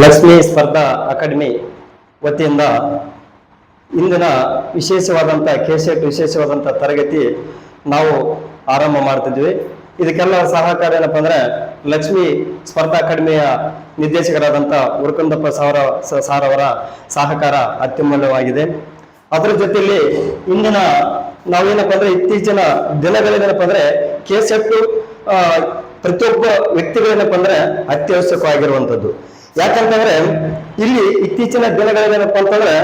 ಲಕ್ಷ್ಮೀ ಸ್ಪರ್ಧಾ ಅಕಾಡೆಮಿ ವತಿಯಿಂದ ಇಂದಿನ ವಿಶೇಷವಾದಂಥ ಕೆಸೆಟ್ ವಿಶೇಷವಾದಂಥ ತರಗತಿ ನಾವು ಆರಂಭ ಮಾಡ್ತಿದ್ವಿ. ಇದಕ್ಕೆಲ್ಲ ಸಹಕಾರ ಏನಪ್ಪ ಅಂದ್ರೆ ಲಕ್ಷ್ಮೀ ಸ್ಪರ್ಧಾ ಅಕಾಡೆಮಿಯ ನಿರ್ದೇಶಕರಾದಂಥ ಉರ್ಕಂದಪ್ಪ ಸಾರ್ ಅವರ ಸಹಕಾರ ಅತ್ಯಮೂಲ್ಯವಾಗಿದೆ. ಅದರ ಜೊತೆಯಲ್ಲಿ ಇಂದಿನ ನಾವೇನಪ್ಪ ಅಂದ್ರೆ ಇತ್ತೀಚಿನ ದಿನಗಳೇನಪ್ಪ ಅಂದ್ರೆ ಕೆಸೆಟ್ ಪ್ರತಿಯೊಬ್ಬ ವ್ಯಕ್ತಿಗಳೇನಪ್ಪ ಅಂದ್ರೆ ಅತ್ಯವಶ್ಯಕವಾಗಿರುವಂಥದ್ದು. ಯಾಕಂತಂದ್ರೆ ಇಲ್ಲಿ ಇತ್ತೀಚಿನ ದಿನಗಳೇನಪ್ಪ ಅಂತಂದ್ರೆ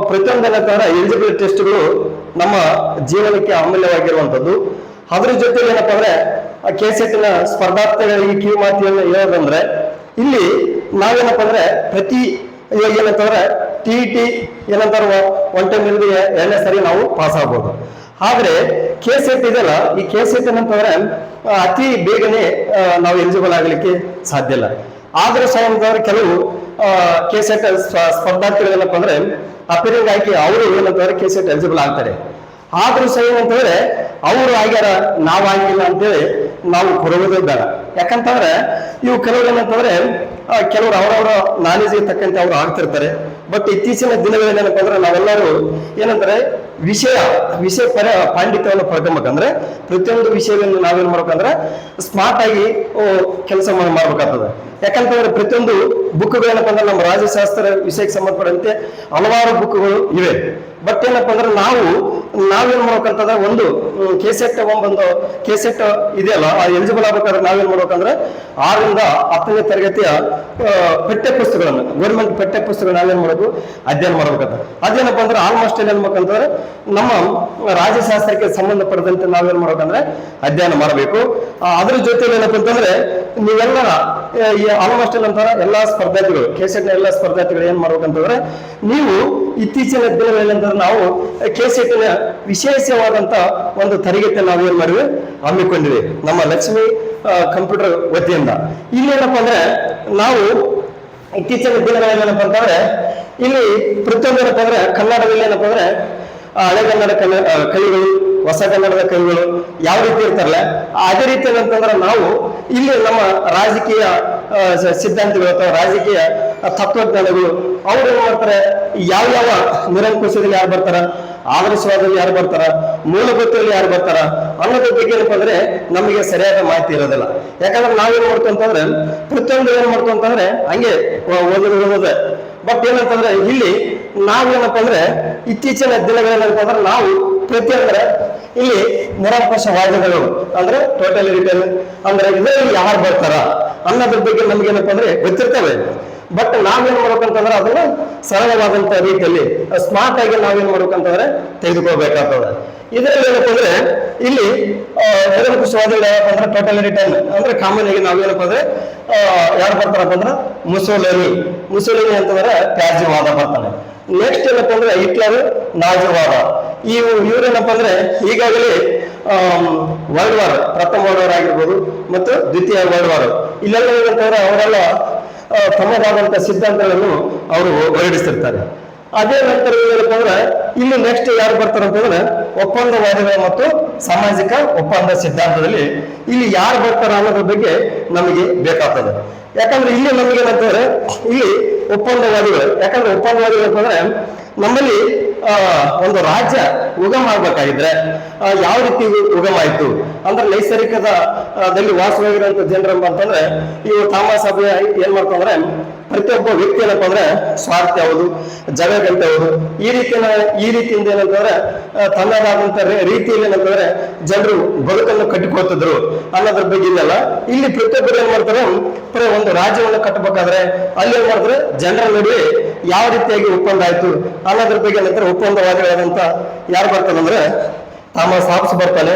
ಪ್ರತಿಯೊಂದು ಏನಂತಂದ್ರೆ ಎಲಿಜಿಬಿಲಿಟಿ ಟೆಸ್ಟ್ಗಳು ನಮ್ಮ ಜೀವನಕ್ಕೆ ಅಮೂಲ್ಯವಾಗಿರುವಂಥದ್ದು. ಅದ್ರ ಜೊತೆಲಿ ಏನಪ್ಪ ಅಂದ್ರೆ ಕೆಸೆಟ್ನ ಸ್ಪರ್ಧಾರ್ಥಿಗಳಿಗೆ ಕಿವಿ ಮಾತಿಯನ್ನು ಹೇಳೋದಂದ್ರೆ ಇಲ್ಲಿ ನಾವೇನಪ್ಪ ಅಂದ್ರೆ ಪ್ರತಿ ಇವಾಗ ಏನಂತಂದ್ರೆ ಟಿ ಏನಂತಾರೆ ಒನ್ ಟೈಮ್ ಇಲ್ಲದೆ ಎರಡನೇ ಸರಿ ನಾವು ಪಾಸ್ ಆಗ್ಬೋದು. ಆದ್ರೆ ಕೆಸೆಟ್ ಇದೆಲ್ಲ, ಈ ಕೆಸೆಟ್ ಏನಂತಂದ್ರೆ ಅತಿ ಬೇಗನೆ ನಾವು ಎಲಿಜಿಬಲ್ ಆಗ್ಲಿಕ್ಕೆ ಸಾಧ್ಯ ಇಲ್ಲ. ಆದ್ರೂ ಸಹ ಏನಂತಂದ್ರೆ ಕೆಲವು ಕೆಸೆಟ್ ಸ್ಪರ್ಧಾರ್ಥಿಗಳೇನಪ್ಪ ಅಂದ್ರೆ ಅಪೀರಿಂಗ್ ಆಯ್ಕೆ ಅವರು ಏನಂತಂದ್ರೆ ಕೆಸೆಟ್ ಎಲಿಜಿಬಲ್ ಆಗ್ತಾರೆ. ಆದ್ರೂ ಸಹ ಏನಂತಂದ್ರೆ ಅವರು ಆಗ್ಯಾರ ನಾವು ಆಗಿಲ್ಲ ಅಂತೇಳಿ ನಾವು ಕೊಡುವುದೇ ಬೇಡ. ಯಾಕಂತಂದ್ರೆ ಇವು ಕೆಲವರು ಏನಂತಂದ್ರೆ ಕೆಲವರು ಅವರವರ ನಾಲೆಜ್ಗೆ ತಕ್ಕಂತೆ ಅವರು ಆಗ್ತಿರ್ತಾರೆ. ಬಟ್ ಇತ್ತೀಚಿನ ದಿನಗಳೇನಪ್ಪ ಅಂದ್ರೆ ನಾವೆಲ್ಲರೂ ಏನಂತಾರೆ ವಿಷಯ ಪಾಂಡಿತ್ಯವನ್ನು ಪಡ್ಕೊಬೇಕಂದ್ರೆ ಪ್ರತಿಯೊಂದು ವಿಷಯವನ್ನು ನಾವೇನ್ ಮಾಡ್ಬೇಕಂದ್ರೆ ಸ್ಮಾರ್ಟ್ ಆಗಿ ಕೆಲಸ ಮಾಡ್ಬೇಕಾಗ್ತದೆ. ಯಾಕಂತಂದ್ರೆ ಪ್ರತಿಯೊಂದು ಬುಕ್ಗಳು ಏನಪ್ಪ ಅಂದ್ರೆ ನಮ್ಮ ರಾಜ್ಯಶಾಸ್ತ್ರ ವಿಷಯಕ್ಕೆ ಸಂಬಂಧಪಟ್ಟಂತೆ ಹಲವಾರು ಬುಕ್ಗಳು ಇವೆ. ಬಟ್ ಏನಪ್ಪ ಅಂದ್ರೆ ನಾವೇನ್ ಮಾಡ್ಬೇಕಂತಂದ್ರೆ ಒಂದು ಕೆಸೆಟ್ ಒಂದು ಕೆಸೆಟ್ ಇದೆಯಲ್ಲ, ಆ ಎಲಿಜಿಬಲ್ ಆಗ್ಬೇಕಾದ್ರೆ ನಾವೇನ್ ಮಾಡ್ಬೇಕಂದ್ರೆ 6ರಿಂದ 10ನೇ ತರಗತಿಯ ಪಠ್ಯ ಪುಸ್ತಕಗಳನ್ನು ಗೌರ್ಮೆಂಟ್ ಪಠ್ಯ ಪುಸ್ತಕ ನಾವೇನ್ ಮಾಡಬೇಕು ಅಧ್ಯಯನ ಮಾಡ್ಬೇಕಂತ. ಅದೇನಪ್ಪ ಅಂದ್ರೆ ಆಲ್ಮೋಸ್ಟ್ ಏನ್ ಅನ್ಬೇಕಂತಂದ್ರೆ ನಮ್ಮ ರಾಜ್ಯಶಾಸ್ತ್ರಕ್ಕೆ ಸಂಬಂಧಪಟ್ಟಂತೆ ನಾವೇನ್ ಮಾಡ್ಬೇಕಂದ್ರೆ ಅಧ್ಯಯನ ಮಾಡಬೇಕು. ಅದ್ರ ಜೊತೆಲಿ ಏನಪ್ಪ ಅಂತಂದ್ರೆ ನೀವೆಲ್ಲ ಆಲ್ಮೋಸ್ಟ್ ಏನಂತಾರ ಎಲ್ಲಾ ಸ್ಪರ್ಧಾರ್ಥಿಗಳು ಕೆಸೆಟ್ನ ಎಲ್ಲಾ ಸ್ಪರ್ಧಾರ್ಥಿಗಳು ಏನ್ ಮಾಡ್ಬೇಕಂತಂದ್ರೆ ನೀವು ಇತ್ತೀಚಿನ ದಿನಗಳಲ್ಲಿ ಅಂತಂದ್ರೆ ನಾವು ಕೆಸೆಟ್ನ ವಿಶೇಷವಾದಂತ ಒಂದು ತರಗತಿ ನಾವೇನ್ ಮಾಡಿವಿ ಹಮ್ಮಿಕೊಂಡಿವಿ ನಮ್ಮ ಲಕ್ಷ್ಮೀ ಕಂಪ್ಯೂಟರ್ ವತಿಯಿಂದ. ಇಲ್ಲೇನಪ್ಪ ಅಂದ್ರೆ ನಾವು ಇತ್ತೀಚಿನ ದಿನಗಳಲ್ಲಿ ಏನಪ್ಪ ಅಂತಂದ್ರೆ ಇಲ್ಲಿ ಪ್ರತಿಯೊಂದು ಏನಪ್ಪ ಅಂದ್ರೆ ಕನ್ನಡದಲ್ಲಿ ಏನಪ್ಪ ಅಂದ್ರೆ ಹಳೆ ಕನ್ನಡ ಕವಿಗಳು, ಹೊಸ ಕನ್ನಡದ ಕವಿಗಳು ಯಾವ ರೀತಿ ಇರ್ತಾರಲ್ಲ ಅದೇ ರೀತಿ ಏನಂತಂದ್ರೆ ನಾವು ಇಲ್ಲಿ ನಮ್ಮ ರಾಜಕೀಯ ಸಿದ್ಧಾಂತಗಳು ಅಥವಾ ರಾಜಕೀಯ ತತ್ವಜ್ಞಾನಗಳು ಅವ್ರು ಏನ್ ಮಾಡ್ತಾರೆ, ಯಾವ ನಿರಂಕುಶದಲ್ಲಿ ಯಾರು ಬರ್ತಾರ, ಆದರ್ಶವಾದಲ್ಲಿ ಯಾರು ಬರ್ತಾರ, ಮೂಲಭೂತದಲ್ಲಿ ಯಾರು ಬರ್ತಾರ ಅನ್ನೋದ್ರ ಬಗ್ಗೆ ಏನಪ್ಪ ಅಂದ್ರೆ ನಮಗೆ ಸರಿಯಾದ ಮಾಹಿತಿ ಇರೋದಿಲ್ಲ. ಯಾಕಂದ್ರೆ ನಾವೇನ್ ಮಾಡ್ಕೊಂತಂದ್ರೆ ಪ್ರತಿಯೊಂದು ಏನ್ ಮಾಡ್ಕೊಂತಂದ್ರೆ ಹಂಗೆ ಓದೋದೇ. ಬಟ್ ಏನಂತಂದ್ರೆ ಇಲ್ಲಿ ನಾವೇನಪ್ಪ ಅಂದ್ರೆ ಇತ್ತೀಚಿನ ದಿನಗಳೇನಪ್ಪ ಅಂದ್ರೆ ನಾವು ಪ್ರತಿಯೊಂದ್ರೆ ಇಲ್ಲಿ ನಿರಂಕುಶವಾದಿಗಳು ಅಂದ್ರೆ ಟೋಟಲ್ ರಿಟರ್ನ್ ಅಂದ್ರೆ ಇದರಲ್ಲಿ ಯಾರು ಬರ್ತಾರ ಅನ್ನೋದ್ರ ಬಗ್ಗೆ ನಮ್ಗೇನಪ್ಪ ಅಂದ್ರೆ ಗೊತ್ತಿರ್ತವೆ. ಬಟ್ ನಾವೇನ್ ಮಾಡ್ಬೇಕಂತಂದ್ರೆ ಅದನ್ನ ಸರಳವಾದಂತ ರೀತಿಯಲ್ಲಿ ಸ್ಮಾರ್ಟ್ ಆಗಿ ನಾವೇನ್ ಮಾಡ್ಬೇಕಂತಂದ್ರೆ ತೆಗೆದುಕೋಬೇಕಾಗ್ತದೆ. ಇದರಲ್ಲಿ ಏನಪ್ಪ ಅಂದ್ರೆ ಇಲ್ಲಿ ನಿರಂಕುಶವಾದಿಗಳು ಯಾರಪ್ಪ ಅಂದ್ರೆ ಟೋಟಲ್ ರಿಟರ್ನ್ ಅಂದ್ರೆ ಕಾಮನ್ ಆಗಿ ನಾವೇನಪ್ಪ ಅಂದ್ರೆ ಯಾರು ಬರ್ತಾರಪ್ಪ ಅಂದ್ರೆ ಮುಸೋಲಿನಿ ಅಂತಂದ್ರೆ ತ್ಯಾಜ್ಯವಾದ ಬರ್ತಾನೆ. ನೆಕ್ಸ್ಟ್ ಏನಪ್ಪ ಅಂದ್ರೆ ಹಿಟ್ಲರ್ ನಾಜಿವಾದ. ಇವ್ರೇನಪ್ಪ ಅಂದ್ರೆ ಈಗಾಗಲೇ ವರ್ಲ್ಡ್ ವಾರ್, ಪ್ರಥಮ ವರ್ಲ್ಡ್ ವಾರ್ ಆಗಿರ್ಬೋದು ಮತ್ತು ದ್ವಿತೀಯ ವರ್ಲ್ಡ್ ವಾರ್ ಇಲ್ಲೆಲ್ಲ ಏನಂತಂದ್ರೆ ಅವರೆಲ್ಲ ತಮ್ಮದಾದಂತ ಸಿದ್ಧಾಂತಗಳನ್ನು ಅವರು ಹೊರಡಿಸ್ತಿರ್ತಾರೆ. ಅದೇ ನಂತರ ಏನಪ್ಪ ಅಂದ್ರೆ ಇಲ್ಲಿ ನೆಕ್ಸ್ಟ್ ಯಾರು ಬರ್ತಾರೆ ಅಂತಂದ್ರೆ ಒಪ್ಪಂದವಾದಿಗಳು ಮತ್ತು ಸಾಮಾಜಿಕ ಒಪ್ಪಂದ ಸಿದ್ಧಾಂತದಲ್ಲಿ ಇಲ್ಲಿ ಯಾರು ಬರ್ತಾರ ಅನ್ನೋದ್ರ ಬಗ್ಗೆ ನಮಗೆ ಬೇಕಾಗ್ತದೆ. ಯಾಕಂದ್ರೆ ಇಲ್ಲಿ ನಮಗೆ ಏನಂತಂದ್ರೆ ಇಲ್ಲಿ ಒಪ್ಪಂದವಾದಿಗಳು, ಯಾಕಂದ್ರೆ ಒಪ್ಪಂದವಾದಿಗಳು ಅಂತಂದ್ರೆ ನಮ್ಮಲ್ಲಿ ಒಂದು ರಾಜ್ಯ ಉಗಮ ಆಗ್ಬೇಕಾಗಿದ್ರೆ ಯಾವ ರೀತಿ ಉಗಮ ಆಯ್ತು ಅಂದ್ರೆ ನೈಸರ್ಗಿಕದಲ್ಲಿ ವಾಸವಾಗಿರುವಂತ ಜನರಪ್ಪ ಅಂತಂದ್ರೆ ಇವು ಥಾಮಸ್ ಅಬೆ ಏನ್ ಮಾಡ್ತಂದ್ರೆ ಪ್ರತಿಯೊಬ್ಬ ವ್ಯಕ್ತಿ ಏನಪ್ಪ ಅಂದ್ರೆ ಸ್ವಾರ್ಥ ಯಾವುದು, ಜಗಗಂಟ ಯಾವುದು, ಈ ರೀತಿಯಿಂದ ಏನಂತಂದ್ರೆ ತನ್ನದಾದಂತ ರೀತಿಯಲ್ಲಿ ಏನಂತಂದ್ರೆ ಜನರು ಬದುಕನ್ನು ಕಟ್ಟಿಕೊಳ್ತಿದ್ರು ಅನ್ನೋದ್ರ ಬಗ್ಗೆ ಇದೆಲ್ಲ. ಇಲ್ಲಿ ಪ್ರತಿಯೊಬ್ಬರು ಏನ್ ಮಾಡ್ತಾರೆ ಒಂದು ರಾಜ್ಯವನ್ನು ಕಟ್ಟಬೇಕಾದ್ರೆ ಅಲ್ಲಿ ಏನ್ ಮಾಡ್ತಾರೆ ಜನರ ನಡುವೆ ಯಾವ ರೀತಿಯಾಗಿ ಒಪ್ಪಂದ ಆಯ್ತು ಅನ್ನೋದ್ರ ಬಗ್ಗೆ ಏನಂತಾರೆ ಒಪ್ಪಂದವಾದಿಗಳಾದಂತ ಯಾರು ಬರ್ತಾನಂದ್ರೆ ಥಾಮಸ್ ಹಾಬ್ಸ್ ಬರ್ತಾನೆ,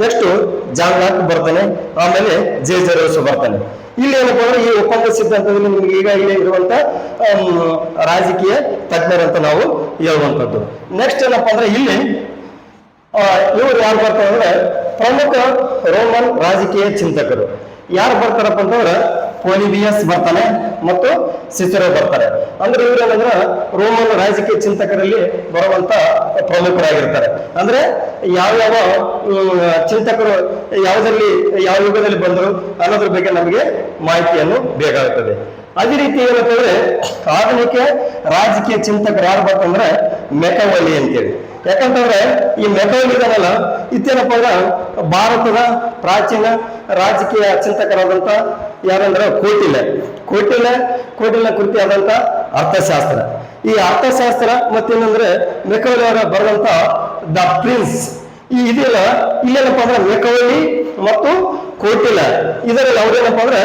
ನೆಕ್ಸ್ಟ್ ಜಾನ್ ಲಾಕ್ ಬರ್ತಾನೆ, ಆಮೇಲೆ ಜೆ ರೋಸೋ ಬರ್ತಾನೆ. ಇಲ್ಲಿ ಏನಪ್ಪ ಅಂದ್ರೆ ಈ ಒಪ್ಪಂದ ಸಿದ್ಧಾಂತದಲ್ಲಿ ನಿಮ್ಗೆ ಈಗಾಗಲೇ ಇರುವಂತ ರಾಜಕೀಯ ತಜ್ಞರಂತ ನಾವು ಹೇಳುವಂಥದ್ದು. ನೆಕ್ಸ್ಟ್ ಏನಪ್ಪಾ ಅಂದ್ರೆ ಇಲ್ಲಿ ಇವರು ಯಾರು ಬರ್ತಾರೆ ಅಂದ್ರೆ ಪ್ರಮುಖ ರೋಮನ್ ರಾಜಕೀಯ ಚಿಂತಕರು. ಯಾರು ಬರ್ತಾರಪ್ಪ ಅಂತಂದ್ರೆ ಪೋಲಿಬಿಯಸ್ ಬರ್ತಾನೆ ಮತ್ತು ಸಿಸರೋ ಬರ್ತಾರೆ. ಅಂದ್ರೆ ಇವ್ರೇನಂದ್ರ ರೋಮನ್ ರಾಜಕೀಯ ಚಿಂತಕರಲ್ಲಿ ಬರುವಂತ ಪ್ರಮುಖರಾಗಿರ್ತಾರೆ. ಅಂದ್ರೆ ಯಾವ್ಯಾವ ಚಿಂತಕರು ಯಾವುದಲ್ಲಿ ಯಾವ ಯುಗದಲ್ಲಿ ಬಂದರು ಅನ್ನೋದ್ರ ಬಗ್ಗೆ ನಮಗೆ ಮಾಹಿತಿಯನ್ನು ಬೇಕಾಗುತ್ತದೆ. ಅದೇ ರೀತಿ ಏನಂತಂದ್ರೆ ಆಧುನಿಕ ರಾಜಕೀಯ ಚಿಂತಕರು ಯಾರು ಬರ್ತಂದ್ರೆ ಮೆಕವಲಿ ಅಂತೇಳಿ. ಯಾಕಂತಂದ್ರೆ ಈ ಮೆಕವಲಿ ಇದನ್ನಲ್ಲ ಇತ್ತೇನಪ್ಪ ಅಂದ್ರೆ ಭಾರತದ ಪ್ರಾಚೀನ ರಾಜಕೀಯ ಚಿಂತಕರಾದಂತ ಯಾರಂದ್ರೆ ಕೋಟಿಲ ಕೃತಿ ಆದಂತ ಅರ್ಥಶಾಸ್ತ್ರ. ಈ ಅರ್ಥಶಾಸ್ತ್ರ ಮತ್ತೇನಂದ್ರೆ ಮೆಕವಲಿ ಅವರ ಬರುವಂತ ದ ಪ್ರಿನ್ಸ್ ಈ ಇದೆಲ್ಲ ಇಲ್ಲೇನಪ್ಪ ಅಂದ್ರೆ ಮೆಕವಲಿ ಮತ್ತು ಕೋಟಿಲ ಇದರಲ್ಲಿ ಅವ್ರೇನಪ್ಪ ಅಂದ್ರೆ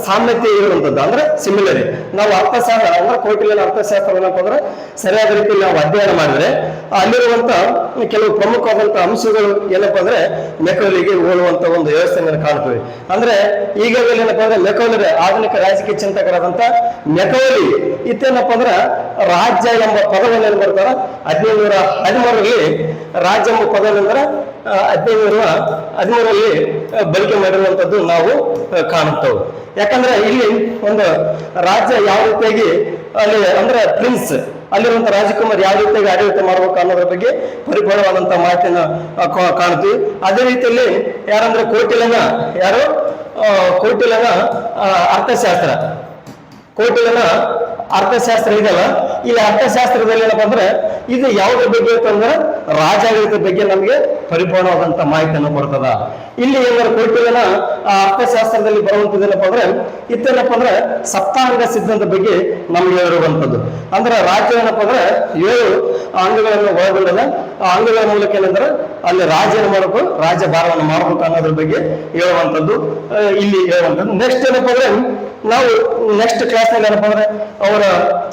ಸಾಮ್ಯತೆ ಇರುವಂತದ್ದು ಅಂದ್ರೆ ಸಿಮಿಲರಿ. ನಾವು ಅರ್ಥಶಾಸ್ತ್ರ ಅಂದ್ರೆ ಕೋಟಿಲಿನ ಅರ್ಥಶಾಸ್ತ್ರ ಏನಪ್ಪ ಅಂದ್ರೆ ಸರಿಯಾದ ರೀತಿಯಲ್ಲಿ ನಾವು ಅಧ್ಯಯನ ಮಾಡಿದ್ರೆ ಅಲ್ಲಿರುವಂತ ಕೆಲವು ಪ್ರಮುಖವಾದಂತ ಅಂಶಗಳು ಏನಪ್ಪಾ ಅಂದ್ರೆ ಮೆಕವಲಿಗೆ ಹೋಲುವಂತ ಒಂದು ವ್ಯವಸ್ಥೆಯನ್ನು ಕಾಣ್ತೀವಿ. ಅಂದ್ರೆ ಈಗಾಗಲೇ ಏನಪ್ಪಾ ಅಂದ್ರೆ ಮೆಕವಲಿ ಆಧುನಿಕ ರಾಜಕೀಯ ಚಿಂತಕರಾದಂತ ಮೆಕವಲಿ ಇತ್ತೇನಪ್ಪ ಅಂದ್ರೆ ರಾಜ್ಯ ಎಂಬ ಪದವನ್ನು ಏನ್ ಬರ್ತಾರ 1513ರಲ್ಲಿ ರಾಜ್ಯ ಎಂಬ ಪದವೆಂದ್ರೆ 1513ರಲ್ಲಿ ಬಳಕೆ ಮಾಡಿರುವಂತದ್ದು ನಾವು ಕಾಣುತ್ತೇವೆ. ಯಾಕಂದ್ರೆ ಇಲ್ಲಿ ಒಂದು ರಾಜ್ಯ ಯಾವ ರೀತಿಯಾಗಿ ಅಲ್ಲಿ ಅಂದ್ರೆ ಪ್ರಿನ್ಸ್ ಅಲ್ಲಿರುವಂತ ರಾಜಕುಮಾರ್ ಯಾವ ರೀತಿಯಾಗಿ ಆಡಳಿತ ಮಾಡ್ಬೇಕು ಅನ್ನೋದ್ರ ಬಗ್ಗೆ ಪರಿಪೂರ್ಣವಾದಂತಹ ಮಾಹಿತಿಯನ್ನು ಕಾಣ್ತೀವಿ. ಅದೇ ರೀತಿಯಲ್ಲಿ ಯಾರಂದ್ರೆ ಕೋಟಿಲನ ಅರ್ಥಶಾಸ್ತ್ರ ಇದೆಯಲ್ಲ, ಇಲ್ಲಿ ಅರ್ಥಶಾಸ್ತ್ರದಲ್ಲಿ ಏನಪ್ಪಾ ಅಂದ್ರೆ ಇದು ಯಾವುದ್ರ ಬಗ್ಗೆ ಅಂತಂದ್ರೆ ರಾಜಾಡಳಿತದ ಬಗ್ಗೆ ನಮಗೆ ಪರಿಪೂರ್ಣವಾದಂತ ಮಾಹಿತಿಯನ್ನು ಕೊಡ್ತದ. ಇಲ್ಲಿ ಏನಾದ್ರು ಕೋಟಿಲನ ಅರ್ಥಶಾಸ್ತ್ರದಲ್ಲಿ ಬರುವಂತದ್ದೇನಪ್ಪ ಅಂದ್ರೆ ಇತ್ತೇನಪ್ಪ ಅಂದ್ರೆ ಸಪ್ತಾಂಗ ಸಿದ್ಧಾಂತ ಬಗ್ಗೆ ನಮ್ಗೆ ಹೇಳಿರುವಂತದ್ದು. ಅಂದ್ರೆ ರಾಜ್ಯ ಏನಪ್ಪ ಅಂದ್ರೆ 7 ಅಂಗಗಳನ್ನು ಒಳಗೊಂಡದ. ಆ ಅಂಗಗಳ ಮೂಲಕ ಏನಂದ್ರೆ ಅಲ್ಲಿ ರಾಜ್ಯ ಮಾಡಬೇಕು, ರಾಜ್ಯ ಭಾರವನ್ನು ಮಾಡಬೇಕು ಅನ್ನೋದ್ರ ಬಗ್ಗೆ ಹೇಳುವಂತದ್ದು ಇಲ್ಲಿ ಹೇಳುವಂತದ್ದು. ನೆಕ್ಸ್ಟ್ ಏನಪ್ಪ ಅಂದ್ರೆ ನಾವು ನೆಕ್ಸ್ಟ್ ಕ್ಲಾಸ್ ನಲ್ಲಿ ಏನಪ್ಪ ಅಂದ್ರೆ ಅವರ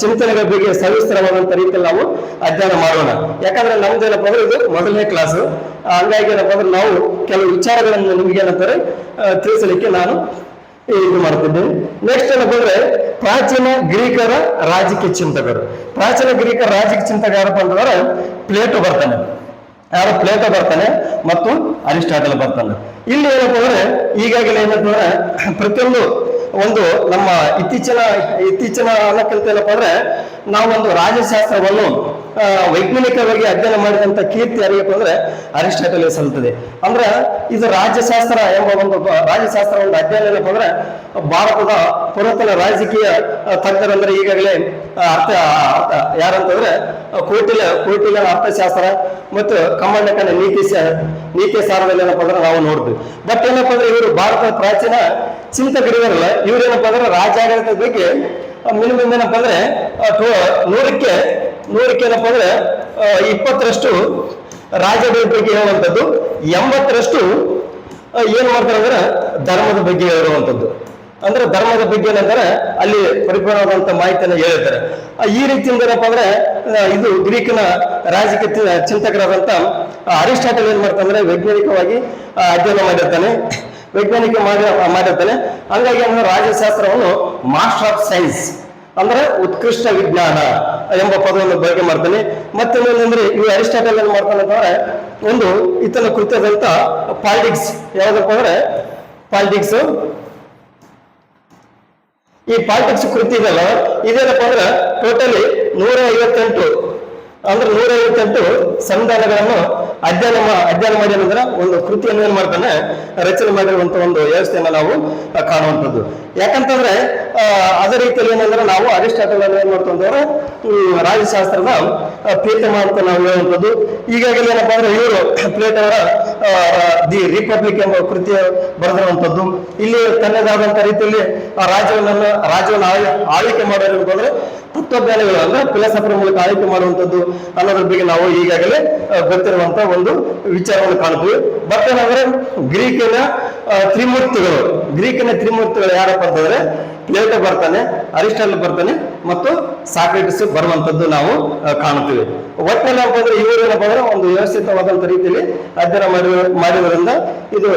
ಚಿಂತನೆಗಳ ಬಗ್ಗೆ ಸವಿಸ್ತರವಾದಂತ ರೀತಿಯಲ್ಲಿ ನಾವು ಅಧ್ಯಯನ ಮಾಡೋಣ. ಯಾಕಂದ್ರೆ ನಮ್ದು ಏನಪ್ಪ ಅಂದ್ರೆ ಇದು ಮೊದಲನೇ ಕ್ಲಾಸ್, ಹಂಗಾಗಿ ಏನಪ್ಪ ಅಂದ್ರೆ ನಾವು ಕೆಲವು ವಿಚಾರಗಳನ್ನು ನಿಮ್ಗೆ ಏನಂತಾರೆ ತಿಳಿಸಲಿಕ್ಕೆ ನಾನು ಇದು ಮಾಡ್ತಿದ್ದೇನೆ. ನೆಕ್ಸ್ಟ್ ಏನಪ್ಪ ಅಂದ್ರೆ ಪ್ರಾಚೀನ ಗ್ರೀಕರ ರಾಜಕೀಯ ಚಿಂತಕರು. ಪ್ರಾಚೀನ ಗ್ರೀಕರ ರಾಜಕೀಯ ಚಿಂತಕ ಯಾರಪ್ಪ ಅಂತಂದ್ರೆ ಪ್ಲೇಟೋ ಬರ್ತಾನೆ ಮತ್ತು ಅರಿಸ್ಟಾಟಲ್ ಬರ್ತಾನೆ. ಇಲ್ಲಿ ಏನಪ್ಪ ಅಂದ್ರೆ ಈಗಾಗಲೇ ಏನಂತಂದ್ರೆ ಪ್ರತಿಯೊಂದು ಒಂದು ನಮ್ಮ ಇತ್ತೀಚಿನ ಅನ್ನಕ್ಕಿಂತ ಏನಪ್ಪ ಅಂದ್ರೆ ನಾವೊಂದು ರಾಜಶಾಸ್ತ್ರವನ್ನು ವೈಜ್ಞಾನಿಕವಾಗಿ ಅಧ್ಯಯನ ಮಾಡಿದಂತ ಕೀರ್ತಿ ಯಾರಿಗಪ್ಪ ಅಂದ್ರೆ ಅರಿಸ್ಟಾಟಲ್ ಸಲ್ತದೆ. ಅಂದ್ರೆ ಇದು ರಾಜ್ಯಶಾಸ್ತ್ರ ಎಂಬ ಒಂದು ಅಧ್ಯಯನ ಏನಪ್ಪ ಅಂದ್ರೆ ಭಾರತದ ಪುರಾತನ ರಾಜಕೀಯ ತಜ್ಞರಂದ್ರೆ ಈಗಾಗಲೇ ಯಾರಂತಂದ್ರೆ ಕೋಟಿಲ ಅರ್ಥಶಾಸ್ತ್ರ ಮತ್ತು ಕಮ್ಮಣ್ಣಕನ ನೀತಿ ಸಾರದಲ್ಲಿ ಏನಪ್ಪ ಅಂದ್ರೆ ನಾವು ನೋಡ್ತೀವಿ. ಬಟ್ ಏನಪ್ಪ ಅಂದ್ರೆ ಇವರು ಭಾರತದ ಪ್ರಾಚೀನ ಚಿಂತಕರಿದಾರಲ್ಲ, ಇವ್ರೇನಪ್ಪ ಅಂದ್ರೆ ರಾಜ್ಯಾಡಳಿತದ ಬಗ್ಗೆ ಮಿನಿಮಮ್ ಏನಪ್ಪ ಅಂದ್ರೆ 100ಕ್ಕೆ ಏನಪ್ಪ ಅಂದ್ರೆ 20ರಷ್ಟು ರಾಜ್ಯಾಡಳಿತ ಬಗ್ಗೆ ಹೇಳುವಂಥದ್ದು, 80ರಷ್ಟು ಏನ್ ಮಾಡ್ತಾರೆ ಅಂದ್ರೆ ಧರ್ಮದ ಬಗ್ಗೆ ಹೇಳುವಂಥದ್ದು. ಅಂದ್ರೆ ಧರ್ಮದ ಬಗ್ಗೆ ಏನಂದ್ರೆ ಅಲ್ಲಿ ಪರಿಪೂರ್ಣವಾದಂತ ಮಾಹಿತಿಯನ್ನು ಹೇಳಿರ್ತಾರೆ. ಈ ರೀತಿಯಿಂದ ಏನಪ್ಪ ಅಂದ್ರೆ ಇದು ಗ್ರೀಕ್ನ ರಾಜಕೀಯ ಚಿಂತಕರಾದಂತ ಅರಿಸ್ಟಾಟಲ್ ಏನ್ ಮಾಡ್ತಾನೆ ವೈಜ್ಞಾನಿಕವಾಗಿ ಅಧ್ಯಯನ ಮಾಡಿರ್ತಾನೆ. ಹಂಗಾಗಿ ಅಂದ್ರೆ ರಾಜ್ಯಶಾಸ್ತ್ರವನ್ನು ಮಾಸ್ಟರ್ ಆಫ್ ಸೈನ್ಸ್ ಅಂದ್ರೆ ಉತ್ಕೃಷ್ಟ ವಿಜ್ಞಾನ ಎಂಬ ಪದವನ್ನು ಬಳಕೆ ಮಾಡ್ತಾನೆ. ಮತ್ತೇನಂದ್ರೆ ಇವು ಅರಿಸ್ಟಾಟಲ್ ಏನ್ ಮಾಡ್ತಾನೆ ಅಂತಂದ್ರೆ ಒಂದು ಇತನ ಕೃತ್ಯದಂತ ಪಾಲಿಟಿಕ್ಸ್ ಯಾವ್ದಪ್ಪ ಅಂದ್ರೆ ಪಾಲಿಟಿಕ್ಸ್. ಈ ಪಾಲಿಟಿಕ್ಸ್ ಕೃತಿ ಇದೆಲ್ಲ ಇದೇನಪ್ಪ ಅಂದ್ರೆ ಟೋಟಲಿ 158 ಸಂವಿಧಾನಗಳನ್ನು ಅಧ್ಯಯನ ಮಾಡಿ ಅಂದ್ರೆ ಒಂದು ಕೃತಿಯನ್ನು ಏನ್ ಮಾಡ್ತಾನೆ ರಚನೆ ಮಾಡಿರುವಂತ ಒಂದು ವ್ಯವಸ್ಥೆಯನ್ನ ನಾವು ಕಾಣುವಂಥದ್ದು. ಯಾಕಂತಂದ್ರೆ ಅದೇ ರೀತಿಯಲ್ಲಿ ಏನಂದ್ರೆ ನಾವು ಅರಿಸ್ಟಾಟಲ್ ಏನ್ ಮಾಡ್ತಂದ್ರೆ ರಾಜಶಾಸ್ತ್ರದ ಪ್ಲೇಟೋ ಅಂತ ನಾವು ಹೇಳುವಂಥದ್ದು. ಈಗಾಗಲೇ ಏನಪ್ಪಾ ಅಂದ್ರೆ ಇವರು ಪ್ಲೇಟೋ ಅವರ ದಿ ರಿಪಬ್ಲಿಕ್ ಎಂಬ ಕೃತಿಯ ಬರೆದಿರುವಂಥದ್ದು. ಇಲ್ಲಿ ತನ್ನದಾದಂತ ರೀತಿಯಲ್ಲಿ ರಾಜ್ಯವನ್ನು ಆಳ್ವಿಕೆ ಮಾಡೋದ್ರೆ ತತ್ವಜ್ಞಾನಿಗಳು ಅಂದ್ರೆ ಫಿಲಾಸಫರ್ ಮೂಲಕ ಆಯ್ಕೆ ಮಾಡುವಂಥದ್ದು ಅನ್ನೋದ್ರ ಬಗ್ಗೆ ನಾವು ಈಗಾಗಲೇ ಗೊತ್ತಿರುವಂತ ಒಂದು ವಿಚಾರವನ್ನು ಕಾಣ್ತೀವಿ. ಬಟ್ ಏನಂದ್ರೆ ಗ್ರೀಕಿನ ತ್ರಿಮೂರ್ತಿಗಳು ಯಾರಪ್ಪ ಅಂತಂದ್ರೆ ಪ್ಲೇಟೋ ಬರ್ತಾನೆ, ಅರಿಸ್ಟಾಟಲ್ ಬರ್ತಾನೆ ಮತ್ತು ಸಾಕ್ರೆಟಿಸ್ ಬರುವಂತದ್ದು ನಾವು ಕಾಣುತ್ತೀವಿ. ಒಟ್ಟಿನಲ್ಲಿ ಅಂತಂದ್ರೆ ಇವರು ಏನಪ್ಪ ಅಂದ್ರೆ ಒಂದು ವ್ಯವಸ್ಥಿತವಾದಂತ ರೀತಿಯಲ್ಲಿ ಅಧ್ಯಯನ ಮಾಡಿರೋದ್ರಿಂದ ಇದು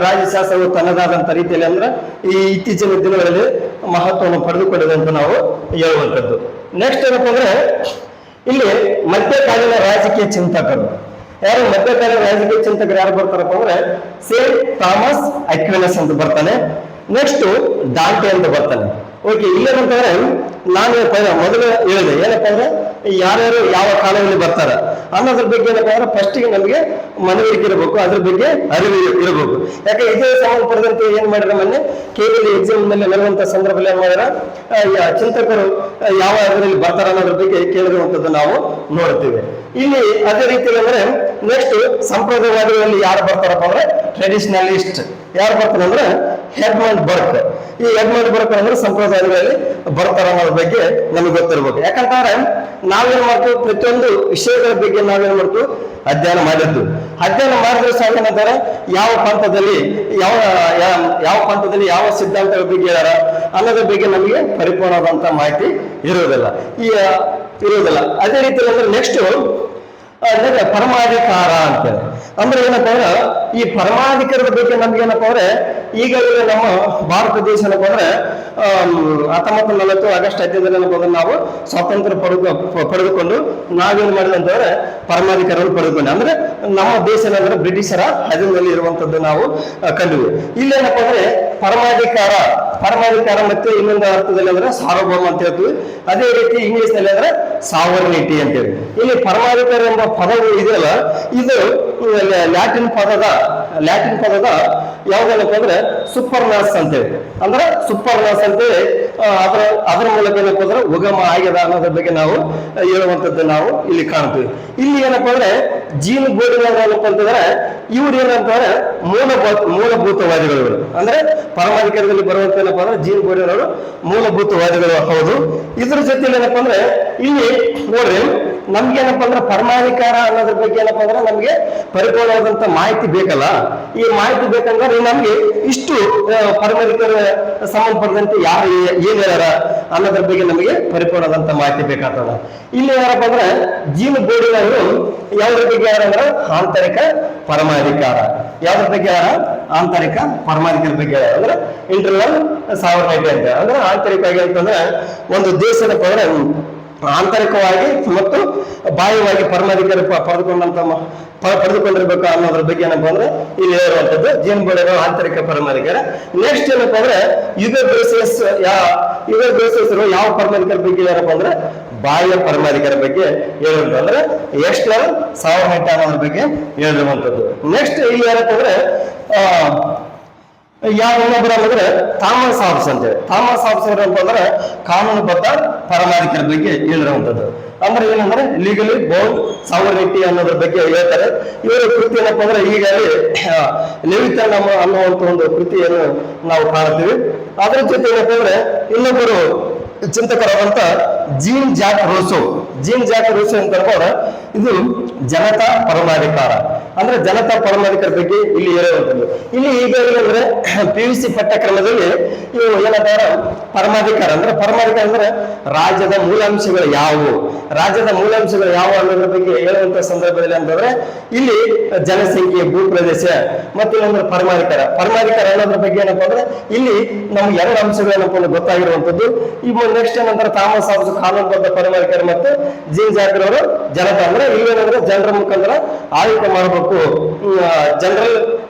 ರಾಜ್ಯಶಾಸ್ತ್ರವು ತನ್ನದಾದಂತ ರೀತಿಯಲ್ಲಿ ಅಂದ್ರೆ ಈ ಇತ್ತೀಚಿನ ದಿನಗಳಲ್ಲಿ ಮಹತ್ವವನ್ನು ಪಡೆದುಕೊಂಡಿದೆ ಅಂತ ನಾವು ಹೇಳುವಂಥದ್ದು. ನೆಕ್ಸ್ಟ್ ಏನಪ್ಪ ಅಂದ್ರೆ ಇಲ್ಲಿ ಮಧ್ಯಕಾಲೀನ ರಾಜಕೀಯ ಚಿಂತಕರು ಯಾರು ಬರ್ತಾರಪ್ಪ ಅಂದ್ರೆ ಸೇಂಟ್ ಥಾಮಸ್ ಅಕ್ವಿನಸ್ ಅಂತ ಬರ್ತಾನೆ. ನೆಕ್ಸ್ಟ್ ಡಾಂಟೆ ಅಂತ ಬರ್ತಾನೆ. ಓಕೆ, ಇಲ್ಲೇನಂತಂದ್ರೆ ನಾನು ಮೊದಲು ಹೇಳಿದೆ ಏನಪ್ಪ ಅಂದ್ರೆ ಯಾರ್ಯಾರು ಯಾವ ಕಾಲದಲ್ಲಿ ಬರ್ತಾರ ಅನ್ನೋದ್ರ ಬಗ್ಗೆ ಏನಪ್ಪ ಅಂದ್ರೆ ಫಸ್ಟಿಗೆ ನಮಗೆ ಮನವರಿಕೆ ಇರಬೇಕು, ಅದ್ರ ಬಗ್ಗೆ ಅರಿವು ಇರಬೇಕು. ಯಾಕೆ ಇದೇ ಸಂಬಂಧಪಟ್ಟಂತೆ ಏನ್ ಮಾಡಿದ್ರೆ ಮೊನ್ನೆ KVL ಎಕ್ಸಾಮ್ ನಲ್ಲಿ ಬರುವಂತ ಸಂದರ್ಭದಲ್ಲಿ ಏನ್ ಮಾಡಿದ್ರ ಚಿಂತಕರು ಯಾವ ಅದರಲ್ಲಿ ಬರ್ತಾರ ಅನ್ನೋದ್ರ ಬಗ್ಗೆ ಕೇಳಿರುವಂತದ್ದು ನಾವು ನೋಡ್ತೀವಿ. ಇಲ್ಲಿ ಅದೇ ರೀತಿಯಲ್ಲಿ ಅಂದ್ರೆ ನೆಕ್ಸ್ಟ್ ಸಂಪ್ರದಾಯವಾದಿಗಳಲ್ಲಿ ಯಾರು ಬರ್ತಾರಪ್ಪ ಅಂದ್ರೆ ಟ್ರೆಡಿಷನಲಿಸ್ಟ್ ಯಾರು ಬರ್ತಾರೆ ಅಂದ್ರೆ ಎಡ್ಮಂಡ್ ಬರ್ಕ್. ಈ ಎಡ್ಮಂಡ್ ಬರ್ಕ್ ಅಂದ್ರೆ ಸಂಪ್ರದಾಯಗಳಲ್ಲಿ ಬರ್ತಾರ ಅನ್ನೋದ್ರ ಬಗ್ಗೆ ನಮಗೆ ಗೊತ್ತಿರ್ಬೇಕು. ಯಾಕಂತಂದ್ರೆ ನಾವೇನ್ ಮಾಡ್ತೀವಿ, ಪ್ರತಿಯೊಂದು ವಿಷಯಗಳ ಬಗ್ಗೆ ನಾವೇನ್ ಮಾಡ್ತೀವಿ ಅಧ್ಯಯನ ಮಾಡಿದ್ರೆ ಸಾಕೇನಂತಾರೆ ಯಾವ ಪಂಥದಲ್ಲಿ ಯಾವ ಪಂಥದಲ್ಲಿ ಯಾವ ಸಿದ್ಧಾಂತಗಳ ಬಗ್ಗೆ ಹೇಳ್ಯಾರ ಅನ್ನೋದ್ರ ಬಗ್ಗೆ ನಮಗೆ ಪರಿಪೂರ್ಣವಾದಂತ ಮಾಹಿತಿ ಇರುವುದಿಲ್ಲ. ಅದೇ ರೀತಿಯಲ್ಲಿ ಅಂದ್ರೆ ನೆಕ್ಸ್ಟ್ ಪರಮಾಧಿಕಾರ ಅಂತೇಳಿ ಅಂದ್ರೆ ಏನಪ್ಪ ಅಂದ್ರೆ ಈ ಪರಮಾಧಿಕಾರದ ಬಗ್ಗೆ ನಮ್ಗೆ ಏನಪ್ಪ ಅಂದ್ರೆ ಈಗಾಗಲೇ ನಮ್ಮ ಭಾರತ ದೇಶ ಏನಪ್ಪ ಅಂದ್ರೆ 1940 ಆಗಸ್ಟ್ 15 ಏನಪ್ಪ ಅಂದ್ರೆ ನಾವು ಸ್ವಾತಂತ್ರ್ಯ ಪಡೆದುಕೊಂಡು ನಾವೇನ್ ಮಾಡಿದೆ ಅಂತಂದ್ರೆ ಪರಮಾಧಿಕಾರವನ್ನು ಪಡೆದುಕೊಂಡು ಅಂದ್ರೆ ನಮ್ಮ ದೇಶ ಏನಂದ್ರೆ ಬ್ರಿಟಿಷರ ಅಧೀನದಲ್ಲಿ ಇರುವಂತದ್ದು ನಾವು ಕಂಡಿವಿ. ಇಲ್ಲೇನಪ್ಪ ಅಂದ್ರೆ ಪರಮಾಧಿಕಾರ ಮತ್ತೆ ಇನ್ನೊಂದು ಅರ್ಥದಲ್ಲಿ ಅಂದ್ರೆ ಸಾರ್ವಭೌಮ ಅಂತ ಹೇಳ್ತೀವಿ. ಅದೇ ರೀತಿ ಇಂಗ್ಲಿಷ್ ನಲ್ಲಿ ಅಂದ್ರೆ ಸಾವರ್ನಿಟಿ ಅಂತೇಳಿ. ಇಲ್ಲಿ ಪರಮಾಧಿಕಾರ ಎಂಬ ಪದವು ಇದೆಯಲ್ಲ, ಇದು ಲ್ಯಾಟಿನ್ ಪದದ ಯಾವ್ದೇನಪ್ಪ ಅಂದ್ರೆ ಸೂಪರ್ನಾಸ್ ಅಂತೇಳಿ ಅಂದ್ರೆ ಸೂಪರ್ನಾಸ್ ಅಂತೇಳಿ ಅದರ ಮೂಲಕ ಏನಪ್ಪ ಅಂದ್ರೆ ಉಗಮ ಆಗ್ಯದ ಅನ್ನೋದ್ರ ಬಗ್ಗೆ ನಾವು ಹೇಳುವಂತದ್ದು ನಾವು ಇಲ್ಲಿ ಕಾಣ್ತೀವಿ. ಇಲ್ಲಿ ಏನಪ್ಪ ಅಂದ್ರೆ ಜೀನ್ ಬೋರ್ಡಿನವರು ಏನಪ್ಪ ಅಂತಂದ್ರೆ ಇವ್ರು ಏನಂತಂದ್ರೆ ಮೂಲಭೂತವಾದಿಗಳು ಅಂದ್ರೆ ಪರಮಾಧಿಕಾರದಲ್ಲಿ ಬರುವಂತ ಏನಪ್ಪ ಅಂದ್ರೆ ಜೀನ್ ಬೋರ್ಡಿನವರು ಮೂಲಭೂತವಾದಿಗಳು ಹೌದು. ಇದ್ರ ಜೊತೆಲಿ ಏನಪ್ಪ ಅಂದ್ರೆ ಇಲ್ಲಿ ನೋಡ್ರಿ ನಮ್ಗೇನಪ್ಪ ಅಂದ್ರೆ ಪರಮಾಧಿಕಾರ ಅನ್ನೋದ್ರ ಬಗ್ಗೆ ಏನಪ್ಪ ಅಂದ್ರೆ ನಮ್ಗೆ ಪರಿಪೂರ್ಣವಾದಂತ ಮಾಹಿತಿ ಬೇಕಲ್ಲ. ಈ ಮಾಹಿತಿ ಬೇಕಂದ್ರೆ ನಮ್ಗೆ ಇಷ್ಟು ಪರಮಾಧಿಕಾರ ಸಂಬಂಧಪಟ್ಟಂತೆ ಯಾರು ಏನ್ ಹೇಳ್ಯಾರ ಅನ್ನೋದ್ರ ಬಗ್ಗೆ ನಮಗೆ ಪರಿಪೂರ್ಣವಾದಂತ ಮಾಹಿತಿ ಬೇಕಾಗ್ತದ. ಇಲ್ಲಿ ಯಾರಪ್ಪ ಅಂದ್ರೆ ಜೀನ್ ಬೋರ್ಡಿನವರು ಯಾವ್ದ್ರ ಬಗ್ಗೆ ಯಾರಂದ್ರೆ ಆಂತರಿಕ ಪರಮಾಧಿಕಾರ. ಯಾವ್ದ್ರ ಬಗ್ಗೆ ಆಂತರಿಕ ಪರಮಾಧಿಕಾರ ಬಗ್ಗೆ ಅಂದ್ರೆ ಇಂಟರ್ನಲ್ ಸಾವರ್ನಿಟಿ ಅಂತ ಅಂದ್ರೆ ಆಂತರಿಕವಾಗಿ ಅಂತಂದ್ರೆ ಒಂದು ದೇಶದ ಅಂದ್ರೆ ಆಂತರಿಕವಾಗಿ ಮತ್ತು ಬಾಹ್ಯವಾಗಿ ಪರಮಾಧಿಕಾರ ಪಡೆದುಕೊಂಡಿರ್ಬೇಕು ಅನ್ನೋದ್ರ ಬಗ್ಗೆ ಏನಪ್ಪ ಅಂದ್ರೆ ಇಲ್ಲಿ ಹೇಳುವಂಥದ್ದು ಜೀನ್ ಬೋರ್ಡ್ ಆಂತರಿಕ ಪರಮಾಧಿಕಾರ. ನೆಕ್ಸ್ಟ್ ಏನಪ್ಪ ಅಂದ್ರೆ ಯುಗೋ ಯಾವ ಪರಮಾಧಿಕಾರ ಬಗ್ಗೆ ಯಾರಪ್ಪ ಅಂದ್ರೆ ಬಾಹ್ಯ ಪರಮಾಧಿಕಾರ ಬಗ್ಗೆ ಹೇಳುವಂತ ಅಂದ್ರೆ ಎಕ್ಸ್ಟರ್ನಲ್ ಸಾವರ್ನಿಟಿ ಅನ್ನೋದ್ರ ಬಗ್ಗೆ ಹೇಳಿರುವಂತದ್ದು. ನೆಕ್ಸ್ಟ್ ಇಲ್ಲಿ ಏನಪ್ಪ ಅಂದ್ರೆ ಇನ್ನೊಬ್ಬರ ಅಂದ್ರೆ ಥಾಮಸ್ ಹಾಬ್ಸ್ ಅಂತೇಳಿ. ಥಾಮಸ್ ಹಾಬ್ಸ್ ಅಂತಂದ್ರೆ ಕಾನೂನುಬದ್ಧ ಪರಮಾಧಿಕಾರ ಬಗ್ಗೆ ಹೇಳಿರುವಂತದ್ದು. ಅಂದ್ರೆ ಏನಂದ್ರೆ ಲೀಗಲಿ ಬೌಂಡ್ ಸಾವರ್ನಿಟಿ ಅನ್ನೋದ್ರ ಬಗ್ಗೆ ಹೇಳ್ತಾರೆ. ಇವರ ಕೃತಿ ಏನಪ್ಪ ಅಂದ್ರೆ ಈಗಾಗಲೇ ಲೆವಿಥನ್ ಅನ್ನುವಂತ ಒಂದು ಕೃತಿಯನ್ನು ನಾವು ಕಾಣ್ತೀವಿ. ಅದ್ರ ಜೊತೆ ಏನಪ್ಪ ಅಂದ್ರೆ ಇನ್ನೊಬ್ಬರು ಚಿಂತಕರಾದಂತ ಜೀನ್ ಜಾಕ್ ರೂಸೋ ಅಂತ ಹೇಳ್ಬೋದು. ಇದು ಜನತಾ ಪರಮಾಧಿಕಾರ ಅಂದ್ರೆ ಜನತಾ ಪರಮಾಧಿಕಾರ ಬಗ್ಗೆ ಇಲ್ಲಿ ಹೇಳುವಂಥದ್ದು. ಇಲ್ಲಿ ಈಗಾಗಲೇ ಅಂದ್ರೆ PUC ಪಠ್ಯಕ್ರಮದಲ್ಲಿ ಇವು ಏನಪ್ಪ ಪರಮಾಧಿಕಾರ ಅಂದ್ರೆ ರಾಜ್ಯದ ಮೂಲಾಂಶಗಳು ಯಾವುವು ಅನ್ನೋದ್ರ ಬಗ್ಗೆ ಹೇಳುವಂತ ಸಂದರ್ಭದಲ್ಲಿ ಅಂತಂದ್ರೆ ಇಲ್ಲಿ ಜನಸಂಖ್ಯೆ, ಭೂಪ್ರದೇಶ ಮತ್ತು ಇನ್ನೊಂದು ಪರಮಾಧಿಕಾರ ಅನ್ನೋದ್ರ ಬಗ್ಗೆ ಏನಪ್ಪ ಅಂದ್ರೆ ಇಲ್ಲಿ ನಮ್ಗೆ ಎರಡು ಅಂಶಗಳು ಏನಪ್ಪ ಗೊತ್ತಾಗಿರುವಂತದ್ದು. ಈ ನೆಕ್ಸ್ಟ್ ಏನಂದ್ರೆ ಥಾಮಸ್ ಹಾಬ್ಸ್ ಕಾನೂನುಬದ್ಧ ಪರಮಾಧಿಕಾರ ಮತ್ತು ಜೀನ್ ಜಾಕ್ ರವರು ಜನತಾ ಅಂದ್ರೆ ಇಲ್ಲೇನಂದ್ರೆ ಜನರ ಮುಖಾಂತರ ಆಳ್ವಿಕೆ ಮಾಡಬೇಕು, ಜನರಲ್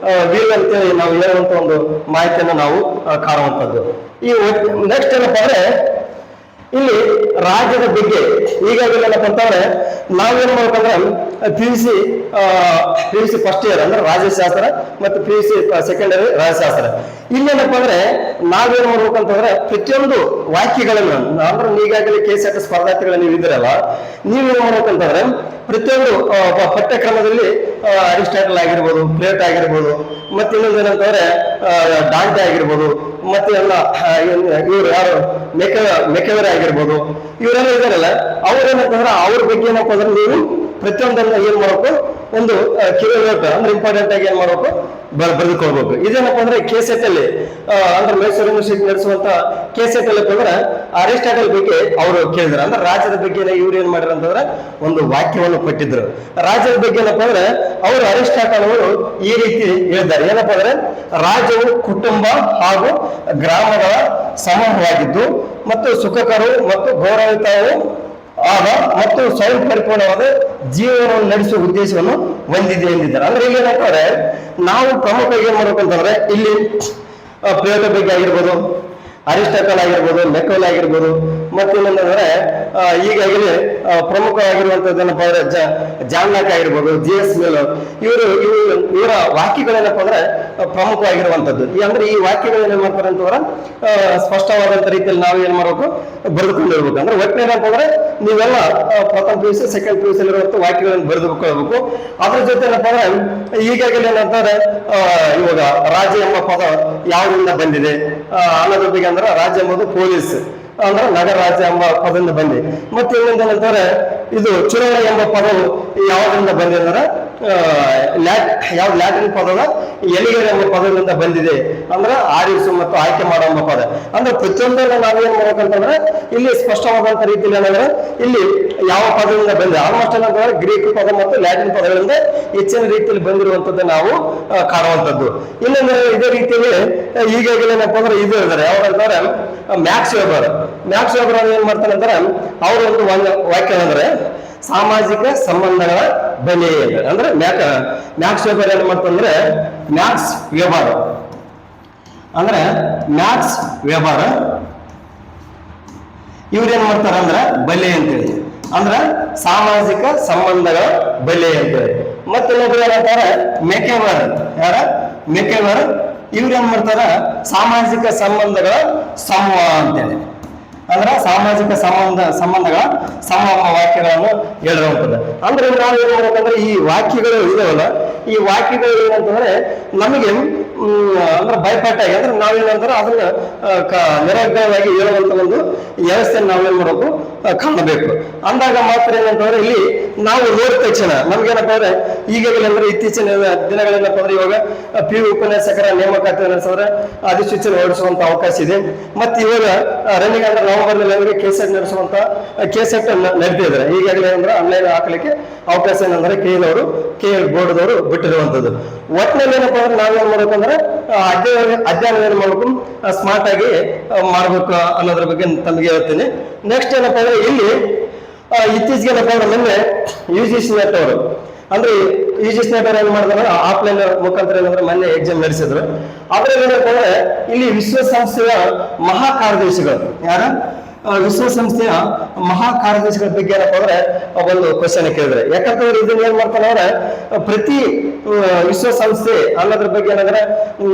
ವೀಲ್ ಅಂತೇಳಿ ನಾವು ಹೇಳುವಂತ ಒಂದು ಮಾಹಿತಿಯನ್ನು ನಾವು ಕಾಣುವಂಥದ್ದು. ಈ ನೆಕ್ಸ್ಟ್ ಏನಪ್ಪ ಅಂದ್ರೆ ಇಲ್ಲಿ ರಾಜ್ಯದ ಬಗ್ಗೆ ಈಗಾಗಲೇ ಏನಪ್ಪ ಅಂತಂದ್ರೆ ನಾವೇನ್ ಮಾಡ್ಬೇಕಂದ್ರೆ PUC ಫಸ್ಟ್ ಇಯರ್ ಅಂದ್ರೆ ರಾಜ್ಯಶಾಸ್ತ್ರ ಮತ್ತು PUC ಸೆಕೆಂಡ್ ಇಯರ್ ರಾಜ್ಯಶಾಸ್ತ್ರ. ಇಲ್ಲೇನಪ್ಪ ಅಂದ್ರೆ ನಾವೇನ್ ಮಾಡ್ಬೇಕಂತಂದ್ರೆ ಪ್ರತಿಯೊಂದು ವಾಕ್ಯಗಳನ್ನು ಅಂದ್ರೆ ಈಗಾಗಲೇ KCET ಸ್ಪರ್ಧಾರ್ಥಿಗಳು ನೀವು ಇದ್ದೀರಲ್ಲ, ನೀವೇನ್ ಮಾಡ್ಬೇಕಂತಂದ್ರೆ ಪ್ರತಿಯೊಂದು ಪಠ್ಯಕ್ರಮದಲ್ಲಿ ಅರಿಸ್ಟಾಟಲ್ ಆಗಿರ್ಬೋದು, ಪ್ಲೇಟ್ ಆಗಿರ್ಬೋದು, ಮತ್ತೆ ಇನ್ನೊಂದು ಏನಂತಂದ್ರೆ ಡಾಂಟೆ ಆಗಿರ್ಬೋದು, ಮತ್ತೆ ಎಲ್ಲ ಇವ್ರು ಯಾರು ಮೆಕೆವರ್ ಆಗಿರ್ಬೋದು, ಇವರೆಲ್ಲ ಇದಾರಲ್ಲ ಅವ್ರೇನಂತಂದ್ರೆ ಅವ್ರ ಬಗ್ಗೆ ಏನಪ್ಪ ಅಂದ್ರೆ ನೀವು ಪ್ರತಿಯೊಂದನ್ನ ಏನ್ ಮಾಡ್ಬೇಕು ಒಂದು ಕಿಲೋಮೀಟರ್ ಅಂದ್ರೆ ಇಂಪಾರ್ಟೆಂಟ್ ಆಗಿ ಏನ್ ಮಾಡ್ಬೇಕು ಬರೆದುಕೊಳ್ಬೇಕು. ಇದೇನಪ್ಪ ಅಂದ್ರೆ KCET ಅಲ್ಲಿ ಅಂದ್ರೆ ಮೈಸೂರು ಯೂನಿವರ್ಸಿಟಿ ನಡೆಸುವಂತ KCET ಅಲ್ಲಿ ಅಂದ್ರೆ ಅರಿಸ್ಟಾಟಲ್ ಬಗ್ಗೆ ಅವರು ಕೇಳಿದ್ರು. ಅಂದ್ರೆ ರಾಜ್ಯದ ಬಗ್ಗೆ ಇವ್ರು ಏನ್ ಮಾಡಿದ್ರು ಅಂತಂದ್ರೆ ಒಂದು ವಾಕ್ಯವನ್ನು ಕೊಟ್ಟಿದ್ರು. ರಾಜ್ಯದ ಬಗ್ಗೆ ಏನಪ್ಪ ಅಂದ್ರೆ ಅವರು ಅರಿಸ್ಟಾಟಲ್ ಅವರು ಈ ರೀತಿ ಹೇಳಿದ್ದಾರೆ. ಏನಪ್ಪ ಅಂದ್ರೆ ರಾಜ್ಯವು ಕುಟುಂಬ ಹಾಗೂ ಗ್ರಾಮಗಳ ಸಮೂಹವಾಗಿದ್ದು ಮತ್ತು ಸುಖಕರು ಮತ್ತು ಗೌರವಿತವೂ ಆದ ಮತ್ತು ಸ್ವಯಂ ಪರಿಪೂರ್ಣವಾದ ಜೀವನವನ್ನು ನಡೆಸುವ ಉದ್ದೇಶವನ್ನು ಹೊಂದಿದೆ ಎಂದಿದ್ದಾರೆ. ಅಂದ್ರೆ ಇಲ್ಲಿ ಏನಂತಂದ್ರೆ ನಾವು ಪ್ರಮುಖ ಏನ್ ಮಾಡ್ಬೇಕಂತಂದ್ರೆ ಇಲ್ಲಿ ಪ್ಲೇಟೋ ಬಗ್ಗೆ ಆಗಿರ್ಬೋದು, ಅರಿಸ್ಟಾಟಲ್ ಆಗಿರ್ಬೋದು, ಮೆಕೋಲ್ ಆಗಿರ್ಬೋದು, ಮತ್ತೇನಂದ್ರೆ ಈಗಾಗಲೇ ಪ್ರಮುಖವಾಗಿರುವಂತದ್ದೇನಪ್ಪ ಅಂದ್ರೆ ಜಾನ್ ಲಾಕ್ ಆಗಿರ್ಬೋದು, ಜಿ.ಎಸ್. ಮಿಲ್, ಇವರ ವಾಕ್ಯಗಳೇನಪ್ಪ ಅಂದ್ರೆ ಪ್ರಮುಖವಾಗಿರುವಂತದ್ದು. ಅಂದ್ರೆ ಈ ವಾಕ್ಯಗಳು ಏನ್ ಮಾಡ್ತಾರೆ ಅಂತಂದ್ರೆ ಸ್ಪಷ್ಟವಾದಂತ ರೀತಿಯಲ್ಲಿ ನಾವು ಏನ್ ಮಾಡ್ಬೇಕು, ಬರೆದುಕೊಂಡಿರ್ಬೇಕು. ಅಂದ್ರೆ ಒಟ್ಟಿನೇನಪ್ಪ ಅಂದ್ರೆ ನೀವೆಲ್ಲ ಪ್ರಥಮ PUC ಸೆಕೆಂಡ್ PUC ಇರುವಂತ ವಾಕ್ಯಗಳನ್ನು ಬರೆದುಕೊಳ್ಬೇಕು. ಅದ್ರ ಜೊತೆ ಏನಪ್ಪ ಅಂದ್ರೆ ಈಗಾಗಲೇ ಏನಂತಾರೆ ಇವಾಗ ರಾಜ್ಯ ಎಂಬ ಪದ ಯಾವ್ದ್ರಿಂದ ಬಂದಿದೆ ಅನ್ನೋದ್ರ ಬಗ್ಗೆ ಅಂದ್ರೆ ರಾಜ್ಯ ಎಂಬುದು ಪೊಲೀಸ್ ಅಂದ್ರೆ ನಗರ ರಾಜ್ಯ ಎಂಬ ಪದದಿಂದ ಬಂದಿ. ಮತ್ತೆ ಇನ್ನೊಂದೇನಂತಾರೆ ಇದು ಚುನಾವಣೆ ಎಂಬ ಪದವು ಯಾವ್ದ್ರಿಂದ ಬಂದಿದೆ ಅಂದ್ರೆ ಯಾವ ಲ್ಯಾಟಿನ್ ಪದದ ಎಲಿಗೇರ್ ಎಂಬ ಪದದಿಂದ ಬಂದಿದೆ ಅಂದ್ರೆ ಆರಿಸು ಮತ್ತು ಆಯ್ಕೆ ಮಾಡೋ ಎಂಬ ಪದ. ಅಂದ್ರೆ ಪ್ರತಿಯೊಂದನ್ನ ನಾವೇನ್ ಮಾಡ್ಬೇಕಂತಂದ್ರೆ ಇಲ್ಲಿ ಸ್ಪಷ್ಟವಾದಂತ ರೀತಿಯಲ್ಲಿ ಏನಂದ್ರೆ ಇಲ್ಲಿ ಯಾವ ಪದದಿಂದ ಬಂದಿದೆ, ಆಲ್ಮೋಸ್ಟ್ ಏನಂತಂದ್ರೆ ಗ್ರೀಕ್ ಪದ ಮತ್ತು ಲ್ಯಾಟಿನ್ ಪದಗಳಿಂದ ಹೆಚ್ಚಿನ ರೀತಿಯಲ್ಲಿ ಬಂದಿರುವಂತದ್ದು ನಾವು ಕಾಣುವಂಥದ್ದು. ಇನ್ನೊಂದ್ರೆ ಇದೇ ರೀತಿಯಲ್ಲಿ ಈಗಾಗಲೇ ಏನಪ್ಪ ಅಂದ್ರೆ ಇದು ಇದ್ದಾರೆ ಯಾವ್ದಂತಂದ್ರೆ ಮ್ಯಾಕ್ಸ್ ವೆಬರ್ ಏನ್ ಮಾಡ್ತಾನೆ ಅಂದ್ರೆ ಅವರು ಒಂದು ವಾಕ್ಯ ಅಂದ್ರೆ ಸಾಮಾಜಿಕ ಸಂಬಂಧಗಳ ಬೆಲೆ ಅಂದ್ರೆ ಮ್ಯಾಕ್ಸ್ ವೆಬರ್ ಏನ್ ಮಾಡ್ತಂದ್ರೆ ಮ್ಯಾಕ್ಸ್ ವೆಬರ್ ಇವ್ರೇನ್ ಮಾಡ್ತಾರ ಅಂದ್ರೆ ಬಲೆ ಅಂತೇಳಿ ಅಂದ್ರೆ ಸಾಮಾಜಿಕ ಸಂಬಂಧಗಳ ಬೆಲೆ ಅಂತೇಳಿ. ಮತ್ತೆ ಏನಂತಾರೆ ಮೆಕೆವರ್ ಇವ್ರೇನ್ ಮಾಡ್ತಾರ ಸಾಮಾಜಿಕ ಸಂಬಂಧಗಳ ಸಮೂಹ ಅಂತೇಳಿ ಅಂದ್ರೆ ಸಾಮಾಜಿಕ ಸಂಬಂಧಗಳ ಸಮೂಹ ವಾಕ್ಯಗಳನ್ನು ಹೇಳಿರುವಂಥದ್ದು. ಅಂದ್ರೆ ನಾವು ಏನ್ ಮಾಡ್ಬೇಕಂದ್ರೆ ಈ ವಾಕ್ಯಗಳು ಇದಾವಲ್ಲ, ಈ ವಾಕ್ಯಗಳು ಏನಂತಂದ್ರೆ ನಮಗೆ ಅಂದ್ರೆ ಭಯಪಟ್ಟಾಗಿ ಅಂದ್ರೆ ನಾವೇನಂದ್ರೆ ಅದನ್ನ ನಿರರ್ಗಳವಾಗಿ ಹೇಳುವಂತ ಒಂದು ವ್ಯವಸ್ಥೆ ನಾವೇನ್ ಮಾಡಬೇಕು, ಕಾಣಬೇಕು. ಅಂದಾಗ ಮಾತ್ರ ಏನಂತಂದ್ರೆ ಇಲ್ಲಿ ನಾವು ನೋಡಿದ ತಕ್ಷಣ ನಮ್ಗೇನಪ್ಪ ಅಂದ್ರೆ ಈಗಾಗಲೇ ಅಂದ್ರೆ ಇತ್ತೀಚಿನ ದಿನಗಳೇನಪ್ಪ ಅಂದ್ರೆ ಇವಾಗ PU ಉಪನ್ಯಾಸಕರ ನೇಮಕಾತಿ ನಡೆಸಿದ್ರೆ ಅಧಿಸೂಚನೆ ಹೊರಡಿಸುವಂತ ಅವಕಾಶ ಇದೆ. ಮತ್ತೆ ಇವಾಗ ರನ್ನಿಂಗ್ ಅಂದ್ರೆ ನವೆಂಬರ್ನಲ್ಲಿ ಅವರಿಗೆ ಕೆಸೆಟ್ ನಡೆಸುವಂತ ಕೆಸೆಟ್ ನಡೆದಿದ್ದಾರೆ. ಈಗಾಗಲೇ ಅಂದ್ರೆ ಆನ್ಲೈನ್ ಹಾಕಲಿಕ್ಕೆ ಅವಕಾಶ ಏನಂದ್ರೆ KL ಬೋರ್ಡ್ದವರು ಬಿಟ್ಟಿರುವಂತದ್ದು. ಒಟ್ಟಿನಲ್ಲಿ ಏನಪ್ಪ ಅಂದ್ರೆ ನಾವೇನ್ ಮಾಡ್ಬೇಕಂದ್ರೆ ಅಧ್ಯಯನ ಏನ್ ಮಾಡ್ಬೇಕು, ಸ್ಮಾರ್ಟ್ ಆಗಿ ಮಾಡ್ಬೇಕು ಅನ್ನೋದ್ರ ಬಗ್ಗೆ ತಮಗೆ ಹೇಳ್ತೀನಿ. ನೆಕ್ಸ್ಟ್ ಏನಪ್ಪ ಅಂದ್ರೆ ಇಲ್ಲಿ ಇತ್ತೀಚೆಗೆ ಏನಪ್ಪ ಅಂದ್ರೆ ಮೊನ್ನೆ UGC ನೆಟ್ ಅವರು ಅಂದ್ರೆ UGC ನೆಟ್ ಅವ್ರು ಏನ್ ಮಾಡಿದ್ರೆ ಆಫ್ಲೈನ್ ಮುಖಾಂತರ ಏನಂದ್ರೆ ಮೊನ್ನೆ ಎಕ್ಸಾಮ್ ನಡೆಸಿದ್ರು. ಅದ್ರಲ್ಲಿ ಏನಪ್ಪ ಅಂದ್ರೆ ಇಲ್ಲಿ ವಿಶ್ವಸಂಸ್ಥೆಯ ಮಹಾ ಕಾರ್ಯದರ್ಶಿಗಳು ವಿಶ್ವಸಂಸ್ಥೆಯ ಮಹಾ ಕಾರ್ಯದರ್ಶಿಗಳ ಬಗ್ಗೆ ಏನಪ್ಪ ಅಂದ್ರೆ ಒಂದು ಕ್ವಶನ್ ಕೇಳಿದ್ರೆ, ಯಾಕಂತಂದ್ರೆ ಇದನ್ನ ಏನ್ ಮಾಡ್ತಾನೆ ಅಂದ್ರೆ ಪ್ರತಿ ವಿಶ್ವಸಂಸ್ಥೆ ಅನ್ನೋದ್ರ ಬಗ್ಗೆ ಏನಂದ್ರೆ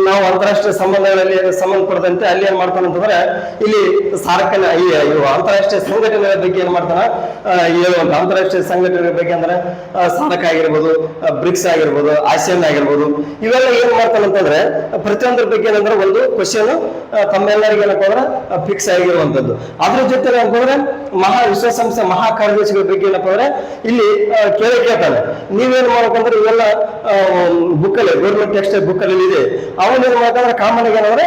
ನಾವು ಅಂತಾರಾಷ್ಟ್ರೀಯ ಸಂಬಂಧಗಳಲ್ಲಿ ಸಂಬಂಧಪಟ್ಟಂತೆ ಅಲ್ಲಿ ಏನ್ ಮಾಡ್ತಾನೆ ಅಂತಂದ್ರೆ ಇಲ್ಲಿ ಅಂತಾರಾಷ್ಟ್ರೀಯ ಸಂಘಟನೆಗಳ ಬಗ್ಗೆ ಏನ್ ಮಾಡ್ತಾನ ಹೇಳುವಂತ ಅಂತಾರಾಷ್ಟ್ರೀಯ ಸಂಘಟನೆಗಳ ಬಗ್ಗೆ ಅಂದ್ರೆ ಸಾರ್ಕ್ ಆಗಿರ್ಬೋದು, ಬ್ರಿಕ್ಸ್ ಆಗಿರ್ಬೋದು, ASEAN ಆಗಿರ್ಬೋದು, ಇವೆಲ್ಲ ಏನ್ ಮಾಡ್ತಾನೆ ಅಂತಂದ್ರೆ ಪ್ರತಿಯೊಂದ್ರ ಬಗ್ಗೆ ಏನಂದ್ರೆ ಒಂದು ಕ್ವಶನ್ ತಮ್ಮೆಲ್ಲರಿಗೆ ಏನಪ್ಪ ಅಂದ್ರೆ ಫಿಕ್ಸ್ ಆಗಿರುವಂತದ್ದು. ಅದ್ರ ಜೊತೆ ಏನಂತಂದ್ರೆ ವಿಶ್ವಸಂಸ್ಥೆ ಮಹಾ ಕಾರ್ಯದರ್ಶಿಗಳ ಬಗ್ಗೆ ಏನಪ್ಪ ಅಂದ್ರೆ ಇಲ್ಲಿ ಕೇಳ್ತಾನೆ, ನೀವೇನ್ ಮಾಡ್ಬೇಕಂದ್ರೆ ಇವೆಲ್ಲ ಬುಕ್ಕಲ್ಲಿ ಗೌರ್ಮೆಂಟ್ ಟೆಕ್ಸ್ಟ್ ಬುಕ್ಕಲ್ಲಿ ಇದೆ. ಅವನೇನ್ ಮಾಡ್ಬೇಕಂದ್ರೆ ಕಾಮನ್ ಆಗಿ ಏನಂದ್ರೆ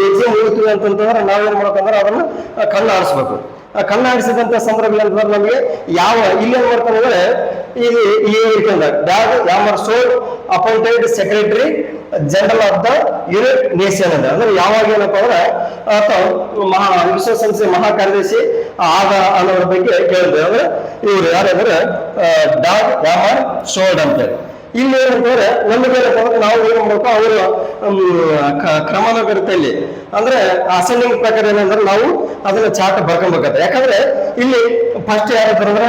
ಎಕ್ಸಾಮ್ ಹೋಗ್ತೀವಿ ಅಂತಂದ್ರೆ ನಾವೇನ್ ಮಾಡ್ಬೇಕಂದ್ರೆ ಅದನ್ನ ಕಣ್ಣಾಡಿಸ್ಬೇಕು. ಕಣ್ಣಾಡಿಸಿದಂತ ಸಂದರ್ಭದಲ್ಲಿ ನಮಗೆ ಇಲ್ಲಿ ಏನ್ ಮಾಡ್ತಾನೆ ಅಂದ್ರೆ appointed secretary general of the United nation ಅಂದ್ರೆ ಯಾವಾಗ ಏನಪ್ಪ ಅಂದ್ರೆ ವಿಶ್ವಸಂಸ್ಥೆ ಮಹಾ ಕಾರ್ಯದರ್ಶಿ ಆದ ಅನ್ನೋದ್ರ ಬಗ್ಗೆ ಕೇಳಿದ್ರೆ ಅಂದ್ರೆ ಇವ್ರು ಯಾರಂದ್ರೆ ಡಾಗ್ ಯಾಮರ್ ಶೋಲ್ಡ್ ಅಂತೇಳಿ. ಇಲ್ಲಿ ಏನಂತಂದ್ರೆ ನಮಗೆ ನಾವು ಏನ್ ಮಾಡ್ಬೇಕು, ಅವರು ಕ್ರಮಾನುಗತದಲ್ಲಿ ಅಂದ್ರೆ ಅಸೆಂಡಿಂಗ್ ಪ್ರಕಾರ ಏನಂದ್ರೆ ನಾವು ಅದನ್ನ ಚಾರ್ಟ್ ಬರ್ಕೊಬೇಕಾಗ್ತದೆ. ಯಾಕಂದ್ರೆ ಇಲ್ಲಿ ಫಸ್ಟ್ ಯಾರಂದ್ರೆ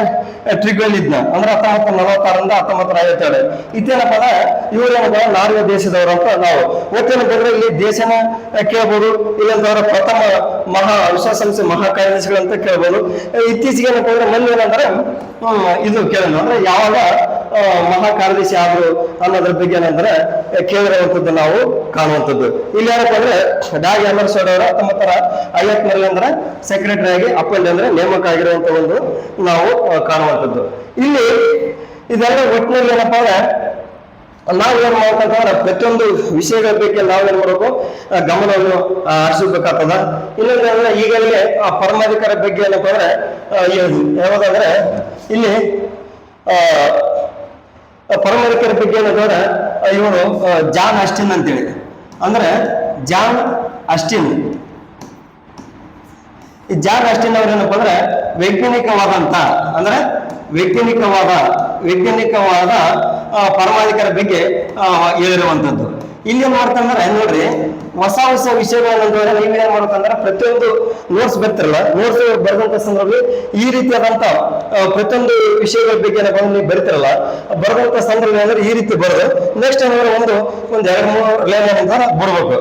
ಟ್ರಿಗ್ವೆಲ್ ಇದ್ನ ಅಂದ್ರೆ 1946ರಿಂದ 1952 ಇದೇನಪ್ಪ ಅಂದ್ರೆ ಇವ್ರೇನಪ್ಪ ನಾರ್ವೆ ದೇಶದವರು ಅಂತ ನಾವು ಒತ್ತೇನಪ್ಪ ಅಂದ್ರೆ ಇಲ್ಲಿ ದೇಶನ ಕೇಳ್ಬೋದು, ಇಲ್ಲಂತವ್ರ ಪ್ರಥಮ ವಿಶ್ವಸಂಸ್ಥೆ ಮಹಾ ಕಾರ್ಯದರ್ಶಿಗಳಂತ ಕೇಳ್ಬೋದು. ಇತ್ತೀಚೆಗೆ ಏನಪ್ಪ ಅಂದ್ರೆ ಮೊನ್ನೆ ಏನಂದ್ರೆ ಇದು ಕೇಳೋಣ ಅಂದ್ರೆ ಯಾವಾಗ ಮಹಾ ಕಾರ್ಯದರ್ಶಿ ಆದ್ರು ಅನ್ನೋದ್ರ ಬಗ್ಗೆ ಏನಂದ್ರೆ ಕೇಳಿರುವಂತದ್ದು ನಾವು ಕಾಣುವಂಥದ್ದು. ಇಲ್ಲಿ ಏನಪ್ಪ ಅಂದ್ರೆ ಡಾಗ್ ಯಾಮರ್ ಶೋಲ್ಡ್ ಅವರು 1950 ಅಂದ್ರೆ ಸೆಕ್ರೆಟರಿ ಆಗಿ ಅಪಾಯಿಂಟ್ ಅಂದ್ರೆ ನೇಮಕ ಆಗಿರುವಂತ ಒಂದು ನಾವು ಕಾಣುವಂಥದ್ದು. ಇಲ್ಲಿ ಇದೆಲ್ಲ ಒಟ್ಟಿನಲ್ಲಿ ಏನಪ್ಪಾ ಅಂದ್ರೆ ನಾವೇನ್ ಮಾಡ್ಬೇಕಂತಂದ್ರೆ ಪ್ರತಿಯೊಂದು ವಿಷಯಗಳ ಬಗ್ಗೆ ನಾವೇನ್ ಮಾಡ್ಬೇಕು, ಗಮನವನ್ನು ಹರಿಸಬೇಕಾಗ್ತದ. ಇನ್ನೊಂದ್ರೆ ಈಗಾಗಲೇ ಪರಮಾಧಿಕಾರ ಬಗ್ಗೆ ಏನಪ್ಪ ಅಂದ್ರೆ ಯಾವ್ದಂದ್ರೆ ಇಲ್ಲಿ ಪರಮಾಧಿಕಾರ ಬಗ್ಗೆ ಏನಂತಂದ್ರೆ ಇವರು ಜಾನ್ ಆಸ್ಟಿನ್ ಅಂತೇಳಿ ಅಂದ್ರೆ ಜಾನ್ ಆಸ್ಟಿನ್ ಅವ್ರೇನಪ್ಪ ಅಂದ್ರೆ ವೈಜ್ಞಾನಿಕವಾದ ಪರಮಾಧಿಕಾರ ಬಗ್ಗೆ ಹೇಳಿರುವಂತದ್ದು. ಇಲ್ಲಿ ಏನ್ ಮಾಡ್ತಂದ್ರೆ ನೋಡ್ರಿ ಹೊಸ ಹೊಸ ವಿಷಯಗಳನ್ನ ನೀವೇನ್ ಮಾಡ್ಬೇಕಂದ್ರೆ ಪ್ರತಿಯೊಂದು ನೋಟ್ಸ್ ಬರ್ತಿರಲ್ಲ, ನೋಟ್ಸ್ ಬರೆದಂತ ಸಂದರ್ಭದಲ್ಲಿ ಈ ರೀತಿಯಾದಂತ ಪ್ರತಿಯೊಂದು ವಿಷಯಗಳ ಬಗ್ಗೆ ನೀವು ಬರಿತಿರಲ್ಲ, ಬರೆದಂತ ಸಂದರ್ಭ ಅಂದ್ರೆ ಈ ರೀತಿ ಬರೋದು ನೆಕ್ಸ್ಟ್ ಏನಂದ್ರೆ ಒಂದು 2-3 ಲೈನ್ ಏನಂದ್ರೆ ಬರ್ಬೇಕು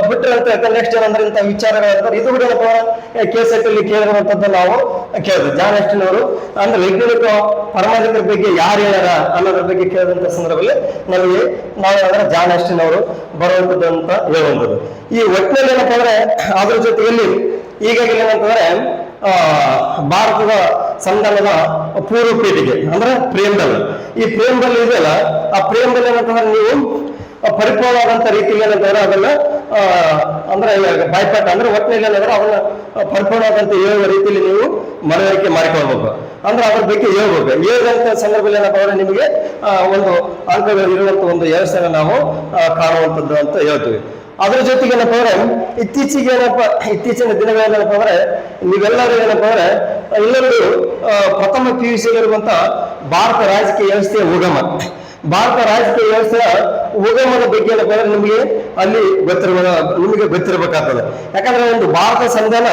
ಬಿಟ್ರೆ ಅಂತ ನೆಕ್ಸ್ಟ್ ಏನಂದ್ರೆ ಇಂಥ ವಿಚಾರಗಳಂತಾರೆ ಇದು ಕೂಡ ಕೇಸಲ್ಲಿ ಕೇಳಿರುವಂತದ್ದು ನಾವು ಕೇಳಿದ್ವಿ. ಜಾನ್ ಆಸ್ಟಿನ್ ಅವರು ಅಂದ್ರೆ ವೈಜ್ಞಾನಿಕ ಪರಮಾಧಿಕರ ಬಗ್ಗೆ ಯಾರು ಹೇಳ್ಯಾರ ಅನ್ನೋದ್ರ ಬಗ್ಗೆ ಕೇಳಿದಂತ ಸಂದರ್ಭದಲ್ಲಿ ನಾವು ಜಾನ್ ಆಸ್ಟಿನ್ ಅವರು ಬರುವಂತದ್ದು ಅಂತ ಹೇಳುವಂಥದ್ದು. ಈ ಒಟ್ಟಿನಲ್ಲಿ ಏನಪ್ಪ ಅಂದ್ರೆ ಅದ್ರ ಜೊತೆಯಲ್ಲಿ ಈಗಾಗಲೇ ಏನಂತಂದ್ರೆ ಭಾರತದ ಸಂವಿಧಾನದ ಪೂರ್ವ ಪೀಠಿಗೆ ಅಂದ್ರೆ ಪ್ರಿಯಂಬಲ್, ಈ ಪ್ರಿಯಂಬಲ್ ಇದೆಯಲ್ಲ, ಆ ಪ್ರಿಯಂಬಲ್ ಏನಂತಂದ್ರೆ ನೀವು ಪರಿಪೂರ್ಣವಾದಂತ ರೀತಿಯಲ್ಲಿ ಏನಂತಂದ್ರೆ ಅದನ್ನ ಅಂದ್ರೆ ಬಾಯ್ಪಾಠ ಅಂದ್ರೆ ಒಟ್ಟಿನಲ್ಲಿ ಏನಂದ್ರೆ ಅದನ್ನ ಪರಿಪೂರ್ಣವಾದಂತ ಹೇಳುವ ರೀತಿಯಲ್ಲಿ ನೀವು ಮನವರಿಕೆ ಮಾಡಿಕೊಳ್ಬೇಕು. ಅಂದ್ರೆ ಅದ್ರ ಬಗ್ಗೆ ಹೇಳ್ಬೇಕು. ಹೇಳಿದಂತ ಸಂದರ್ಭದಲ್ಲಿ ಏನಪ್ಪ ಅಂದ್ರೆ ನಿಮಗೆ ಒಂದು ಅಂಕಗಳು ಇರುವಂತ ಒಂದು ವ್ಯವಸ್ಥೆನ ನಾವು ಕಾಣುವಂಥದ್ದು ಅಂತ ಹೇಳ್ತೀವಿ. ಅದ್ರ ಜೊತೆಗೆ ಏನಪ್ಪ ಅಂದ್ರೆ ಇತ್ತೀಚಿನ ದಿನಗಳಲ್ಲಿ ಏನಪ್ಪ ಅಂದ್ರೆ ನೀವೆಲ್ಲರೂ ಏನಪ್ಪ ಅಂದ್ರೆ ಎಲ್ಲರೂ ಪ್ರಥಮ PUC ಇರುವಂತ ಭಾರತ ರಾಜಕೀಯ ವ್ಯವಸ್ಥೆಯ ಉಗಮ, ಭಾರತ ರಾಜಕೀಯ ವ್ಯವಸ್ಥೆಯ ಉಗಮದ ಬಗ್ಗೆ ಏನಪ್ಪ ಅಂದ್ರೆ ನಿಮಗೆ ಗೊತ್ತಿರಬೇಕಾಗ್ತದೆ. ಯಾಕಂದ್ರೆ ಒಂದು ಭಾರತ ಸಂವಿಧಾನ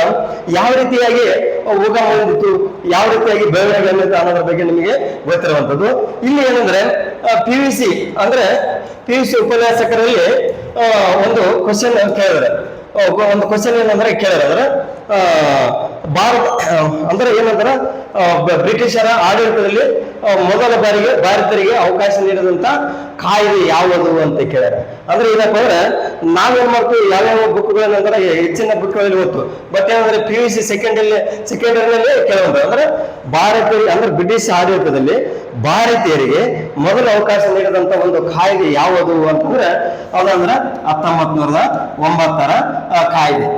ಯಾವ ರೀತಿಯಾಗಿ ಉಗಮ ಹೊಂದಿತ್ತು, ಯಾವ ರೀತಿಯಾಗಿ ಬೆಳವಣಿಗೆ ಹೊಂದಿತ್ತು ಅನ್ನೋದ್ರ ಬಗ್ಗೆ ನಿಮಗೆ ಗೊತ್ತಿರುವಂತದ್ದು. ಇಲ್ಲಿ ಏನಂದ್ರೆ PUC ಅಂದ್ರೆ PUC ಉಪನ್ಯಾಸಕರಲ್ಲಿ ಒಂದು ಕ್ವಶನ್ ಕೇಳಿದ್ರೆ, ಒಂದು ಕ್ವಶನ್ ಏನಂದ್ರೆ ಕೇಳಿದ್ರೆ ಭಾರತ ಅಂದ್ರೆ ಏನಂದ್ರೆ ಬ್ರಿಟಿಷರ ಆಡಳಿತದಲ್ಲಿ ಮೊದಲ ಬಾರಿಗೆ ಭಾರತೀಯರಿಗೆ ಅವಕಾಶ ನೀಡಿದಂತ ಕಾಯ್ದೆ ಯಾವುದು ಅಂತ ಕೇಳ್ಯಾರ. ಅಂದ್ರೆ ಏನಪ್ಪ ಅಂದ್ರೆ ನಾವೇನ್ ಮಾಡ್ತೀವಿ, ಯಾವ್ಯಾವ ಬುಕ್ಗಳಂದ್ರೆ ಹೆಚ್ಚಿನ ಬುಕ್ಗಳಲ್ಲಿ ಓದ್ತು, ಬಟ್ ಏನಂದ್ರೆ PUC ಸೆಕೆಂಡರಿನಲ್ಲಿ ಕೇಳುವಂತ ಅಂದ್ರೆ ಭಾರತೀಯರಿಗೆ ಅಂದ್ರೆ ಬ್ರಿಟಿಷ್ ಆಡಳಿತದಲ್ಲಿ ಭಾರತೀಯರಿಗೆ ಮೊದಲ ಅವಕಾಶ ನೀಡಿದಂತ ಒಂದು ಕಾಯ್ದೆ ಯಾವುದು ಅಂತಂದ್ರೆ ಅದಂದ್ರೆ 1909 ಕಾಯ್ದೆ.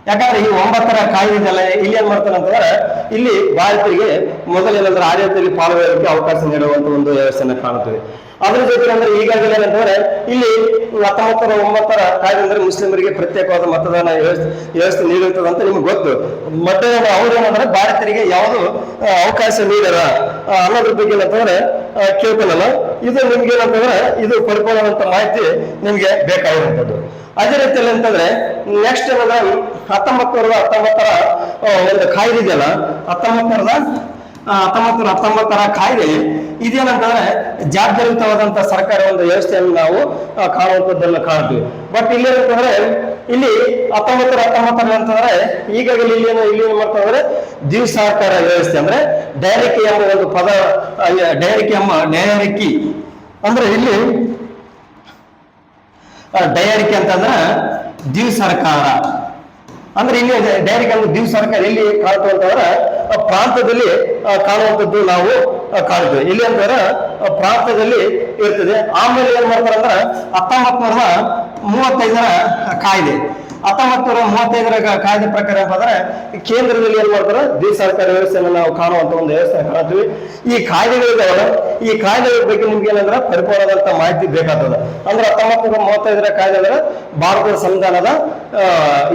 ಯಾಕಂದ್ರೆ ಈ 9 ಕಾಯ್ದೆ ಇದೆಲ್ಲ ಇಲ್ಲಿ ಏನ್ ಮಾಡ್ತಾರೆ ಅಂತಂದ್ರೆ ಇಲ್ಲಿ ಭಾರತೀಯರಿಗೆ ಮೊದಲೇನಂದ್ರೆ ಆಡಳಿತದಲ್ಲಿ ಪಾಲ್ಗೊಳ್ಳಲಿಕ್ಕೆ ಅವಕಾಶ ನೀಡುವಂತ ಒಂದು ವ್ಯವಸ್ಥೆನ ಕಾಣುತ್ತದೆ. ಅದ್ರ ಜೊತೆ ಅಂದ್ರೆ ಈಗಾಗಲೇ ಏನಂತಂದ್ರೆ ಇಲ್ಲಿ 1909 ಕಾಯ್ದೆ ಅಂದ್ರೆ ಮುಸ್ಲಿಮರಿಗೆ ಪ್ರತ್ಯೇಕವಾದ ಮತದಾನ ವ್ಯವಸ್ಥೆ ನೀಡುತ್ತದೆ ಅಂತ ನಿಮ್ಗೆ ಗೊತ್ತು. ಮತ್ತೆ ಅವ್ರು ಏನಂದ್ರೆ ಭಾರತೀಯರಿಗೆ ಯಾವುದು ಅವಕಾಶ ನೀಡಲ್ಲ ಅನ್ನೋದ್ರ ಬಗ್ಗೆ ಏನಂತಂದ್ರೆ ಕೇಳ್ಕೊಳಲ್ಲ. ಇದು ನಿಮ್ಗೆ ಏನಂತಂದ್ರೆ ಇದು ಪರಿಪೂರ್ಣವಂತ ಮಾಹಿತಿ ನಿಮ್ಗೆ ಬೇಕಾಗಿರುವಂತದ್ದು. ಅದೇ ರೀತಿಯಲ್ಲಿ ಅಂತಂದ್ರೆ ನೆಕ್ಸ್ಟ್ ಏನಂದ್ರೆ 1919 ಒಂದು ಕಾಯ್ದೆ ಇದೆಯಲ್ಲ, 1919 ಕಾಯ್ದೆ ಇದೇನಂತಂದ್ರೆ ಜಾತ್ಯತೀತವಾದಂತ ಸರ್ಕಾರ ಒಂದು ವ್ಯವಸ್ಥೆಯನ್ನು ನಾವು ಕಾಣುವಂಥದ್ದನ್ನ ಕಾಣ್ತೀವಿ. ಬಟ್ ಇಲ್ಲಿ ಏನಂತಂದ್ರೆ ಇಲ್ಲಿ 1919 ಅಂತಂದ್ರೆ ಈಗಾಗಲೇ ಇಲ್ಲಿ ಏನ್ ಮಾಡ್ತಾರೆ ದ್ವಿ ಸರ್ಕಾರ ವ್ಯವಸ್ಥೆ ಅಂದ್ರೆ ಡೈರೆಕ್ಟ್ ಎಂಬ ಒಂದು ಪದ, ಡೈರೆಕ್ಟ್ ಅಂದ್ರೆ ಇಲ್ಲಿ ಡೈರೆಕ್ಟ್ ಅಂತಂದ್ರೆ ದ್ವಿ ಸರ್ಕಾರ ಅಂದ್ರೆ ಇಲ್ಲಿ ಡೈರೆಕ್ಟ್ ಅಂದ್ರೆ ದ್ವಿ ಸರ್ಕಾರ ಎಲ್ಲಿ ಕಾಣ್ತು ಅಂತಂದ್ರೆ ಪ್ರಾಂತದಲ್ಲಿ ಕಾಣುವಂಥದ್ದು ನಾವು ಕಾಣ್ತೀವಿ. ಇಲ್ಲಿ ಅಂತಂದ್ರೆ ಪ್ರಾಂತದಲ್ಲಿ ಇರ್ತದೆ. ಆಮೇಲೆ ಏನ್ ಮಾಡ್ತಾರೆ ಅಂದ್ರೆ 1935 ಕಾಯ್ದೆ, 1935 ಕಾಯ್ದೆ ಪ್ರಕಾರ ಅಂತಂದ್ರೆ ಕೇಂದ್ರದಲ್ಲಿ ಏನ್ ಮಾಡ್ತಾರೆ ದ್ವಿ ಸರ್ಕಾರ ವ್ಯವಸ್ಥೆಯನ್ನು ನಾವು ಕಾಣುವಂತ ಒಂದು ವ್ಯವಸ್ಥೆ ಕಾಣ್ತೀವಿ. ಈ ಕಾಯ್ದೆಗಳಿದಾವಲ್ಲ, ಈ ಕಾಯ್ದೆಗಳ ಬಗ್ಗೆ ನಿಮ್ಗೆ ಏನಂದ್ರೆ ಪರಿಪೂರ್ಣವಾದಂತ ಮಾಹಿತಿ ಬೇಕಾಗ್ತದೆ. ಅಂದ್ರೆ 1935 ಕಾಯ್ದೆ ಅಂದ್ರೆ ಭಾರತದ ಸಂವಿಧಾನದ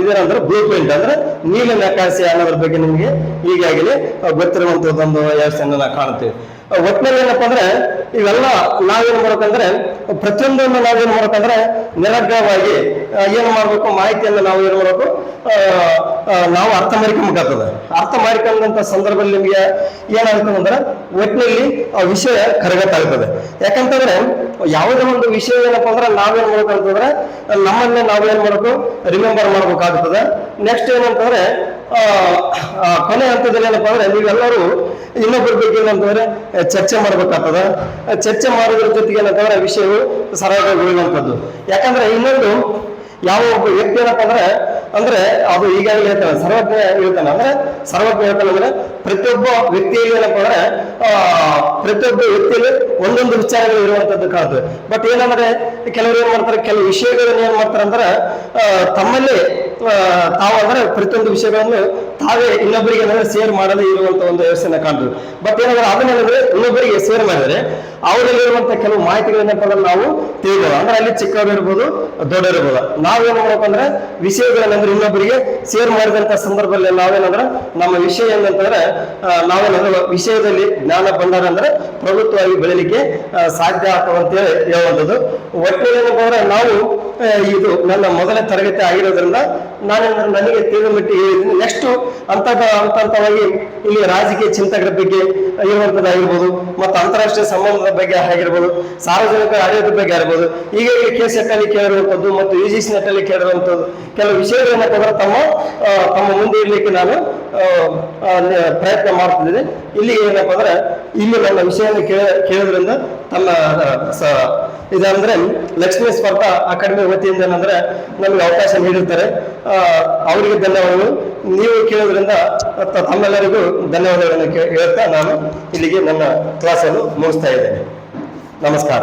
ಇದೇನಂದ್ರೆ ಬ್ಲೂ ಪ್ರಿಂಟ್ ಅಂದ್ರೆ ನೀಲ ನಕಾಶೆ ಅನ್ನೋದ್ರ ಬಗ್ಗೆ ನಿಮ್ಗೆ ಈಗಾಗಲೇ ಗೊತ್ತಿರುವಂತದ್ದೊಂದು ವ್ಯವಸ್ಥೆಯನ್ನು ನಾವು ಕಾಣ್ತೀವಿ. ಒಟ್ಟಿನಲ್ಲಿ ಏನಪ್ಪಾ ಅಂದ್ರೆ ಇವೆಲ್ಲ ನಾವೇನ್ ಮಾಡ್ಬೇಕಂದ್ರೆ ಪ್ರತಿಯೊಂದನ್ನು ನಾವೇನ್ ಮಾಡ್ಬೇಕಂದ್ರೆ ನಿರರ್ಗಳವಾಗಿ ಏನ್ ಮಾಡ್ಬೇಕು, ಮಾಹಿತಿಯನ್ನು ನಾವು ಏನ್ ಮಾಡ್ಬೇಕು ನಾವು ಅರ್ಥ ಮಾಡ್ಕೊಂಬೇಕಾಗ್ತದೆ. ಅರ್ಥ ಮಾಡ್ಕೊಂಡಂತ ಸಂದರ್ಭದಲ್ಲಿ ನಿಮ್ಗೆ ಏನಾಗ್ತದೆ ಅಂದ್ರೆ ಒಟ್ಟಿನಲ್ಲಿ ಆ ವಿಷಯ ಕರಗತ್ತಾಗ್ತದೆ. ಯಾಕಂತಂದ್ರೆ ಯಾವುದೇ ಒಂದು ವಿಷಯ ಏನಪ್ಪಾ ಅಂದ್ರೆ ನಾವೇನ್ ಮಾಡ್ಬೇಕಂತಂದ್ರೆ ನಮ್ಮನ್ನೇ ನಾವೇನ್ ಮಾಡ್ಬೇಕು ರಿಮೆಂಬರ್ ಮಾಡ್ಬೇಕಾಗ್ತದೆ. ನೆಕ್ಸ್ಟ್ ಏನಂತಂದ್ರೆ ಕೊನೆ ಹಂತದಲ್ಲಿ ಏನಪ್ಪಾ ಅಂದ್ರೆ ನೀವೆಲ್ಲರೂ ಇನ್ನೊಬ್ಬರ ಬಗ್ಗೆ ಏನಂತಂದ್ರೆ ಚರ್ಚೆ ಮಾಡ್ಬೇಕಾಗ್ತದ. ಚರ್ಚೆ ಮಾಡೋದ್ರ ಜೊತೆಗೆ ಏನಂತಂದ್ರೆ ವಿಷಯವು ಸರಳವಾಗಿ ಉಳಿಯುವಂಥದ್ದು. ಯಾಕಂದ್ರೆ ಇನ್ನೊಂದು ಯಾವ ಒಬ್ಬ ವ್ಯಕ್ತಿ ಏನಪ್ಪ ಅಂದ್ರೆ ಅದು ಈಗಾಗಲೇ ಹೇಳ್ತಾನೆ ಸರ್ವಜ್ಞ ಹೇಳ್ತಾನೆ. ಅಂದ್ರೆ ಸರ್ವಜ್ಞ ಹೇಳ್ತಾನೆ ಅಂದ್ರೆ ಪ್ರತಿಯೊಬ್ಬ ವ್ಯಕ್ತಿಯಲ್ಲಿ ಏನಪ್ಪ ಅಂದ್ರೆ ಪ್ರತಿಯೊಬ್ಬ ವ್ಯಕ್ತಿಯಲ್ಲಿ ಒಂದೊಂದು ವಿಚಾರಗಳು ಇರುವಂತದ್ದು ಕಾಣ್ತದೆ. ಬಟ್ ಏನಂದ್ರೆ ಕೆಲವರು ಏನ್ ಮಾಡ್ತಾರೆ, ಕೆಲವು ವಿಷಯಗಳನ್ನ ಏನ್ ಮಾಡ್ತಾರೆ ಅಂದ್ರೆ ತಮ್ಮಲ್ಲಿ ತಾವು ಅಂದ್ರೆ ಪ್ರತಿಯೊಂದು ವಿಷಯಗಳನ್ನು ತಾವೇ ಇನ್ನೊಬ್ಬರಿಗೆ ಏನಾದ್ರೆ ಶೇರ್ ಮಾಡದೇ ಇರುವಂತ ಒಂದು ವ್ಯವಸ್ಥೆನ ಕಾಣ್ತೀವಿ. ಬಟ್ ಏನಾದ್ರೆ ಅದನ್ನೇನಾದ್ರೆ ಇನ್ನೊಬ್ಬರಿಗೆ ಶೇರ್ ಮಾಡಿದ್ರೆ ಅವರಲ್ಲಿರುವಂತ ಕೆಲವು ಮಾಹಿತಿಗಳೇನಪ್ಪ ಅಂದ್ರೆ ನಾವು ತಿಳಿಬೋದು. ಅಂದ್ರೆ ಅಲ್ಲಿ ಚಿಕ್ಕವರು ಇರ್ಬೋದು, ದೊಡ್ಡವರು ಇರ್ಬೋದು. ನಾವೇನ್ ಮಾಡ್ಬೇಕಂದ್ರೆ ವಿಷಯಗಳನ್ನಂದ್ರೆ ಇನ್ನೊಬ್ಬರಿಗೆ ಶೇರ್ ಮಾಡಿದಂತ ಸಂದರ್ಭದಲ್ಲಿ ನಾವೇನಂದ್ರೆ ನಮ್ಮ ವಿಷಯ ಏನಂತಂದ್ರೆ ನಾವೇನಂದ್ರೆ ವಿಷಯದಲ್ಲಿ ಜ್ಞಾನ ಭಂಡಾರ ಅಂದ್ರೆ ಪ್ರಭುತ್ವವಾಗಿ ಬೆಳಿಲಿಕ್ಕೆ ಸಾಧ್ಯ ಆಗ್ತದೆ ಅಂತ ಹೇಳುವಂಥದ್ದು. ಒಟ್ಟಿನಲ್ಲಿ ಏನಪ್ಪ ಅಂದ್ರೆ ನಾವು ಇದು ನನ್ನ ಮೊದಲ ತರಗತಿ ಆಗಿರೋದ್ರಿಂದ ನಾನೇನಂದ್ರೆ ನನಗೆ ತಿಳಿದ ಮಟ್ಟಿಗೆ ಹೇಳಿದ್ದೀನಿ. ನೆಕ್ಸ್ಟ್ ಹಂತವಾಗಿ ಇಲ್ಲಿ ರಾಜಕೀಯ ಚಿಂತಕರ ಬಗ್ಗೆ ಇರುವಂತದ್ದಾಗಿರ್ಬೋದು, ಮತ್ತು ಅಂತಾರಾಷ್ಟ್ರೀಯ ಸಂಬಂಧದ ಬಗ್ಗೆ ಆಗಿರ್ಬೋದು, ಸಾರ್ವಜನಿಕ ಆಡಳಿತದ ಬಗ್ಗೆ ಆಗಿರ್ಬೋದು, ಈಗ KCET ಅಲ್ಲಿ ಕೇಳಿರುವಂಥದ್ದು ಮತ್ತು UGC ನೆಟ್ ಅಲ್ಲಿ ಕೇಳಿರುವಂಥದ್ದು ಕೆಲವು ವಿಷಯಗಳನ್ನ ತಮ್ಮ ಮುಂದೆ ಇರ್ಲಿಕ್ಕೆ ನಾನು ಪ್ರಯತ್ನ ಮಾಡ್ತಿದ್ದೀನಿ. ಇಲ್ಲಿ ಏನಪ್ಪ ಅಂದ್ರೆ ಇಲ್ಲಿ ನನ್ನ ವಿಷಯವನ್ನು ಕೇಳೋದ್ರಿಂದ ತಮ್ಮ ಇದಂದ್ರೆ ಲಕ್ಷ್ಮೀ ಸ್ಪರ್ಧ ಅಕಾಡೆಮಿ ವತಿಯಿಂದ ಏನಂದ್ರೆ ನಮಗೆ ಅವಕಾಶ ನೀಡಿರ್ತಾರೆ. ಅವರಿಗೆ ಧನ್ಯವಾದಗಳು. ನೀವು ಕೇಳೋದ್ರಿಂದ ತಮ್ಮೆಲ್ಲರಿಗೂ ಧನ್ಯವಾದಗಳನ್ನು ಹೇಳ್ತಾ ನಾನು ಇಲ್ಲಿಗೆ ನನ್ನ ಕ್ಲಾಸನ್ನು ಮುಗಿಸ್ತಾ ಇದ್ದೇನೆ. ನಮಸ್ಕಾರ.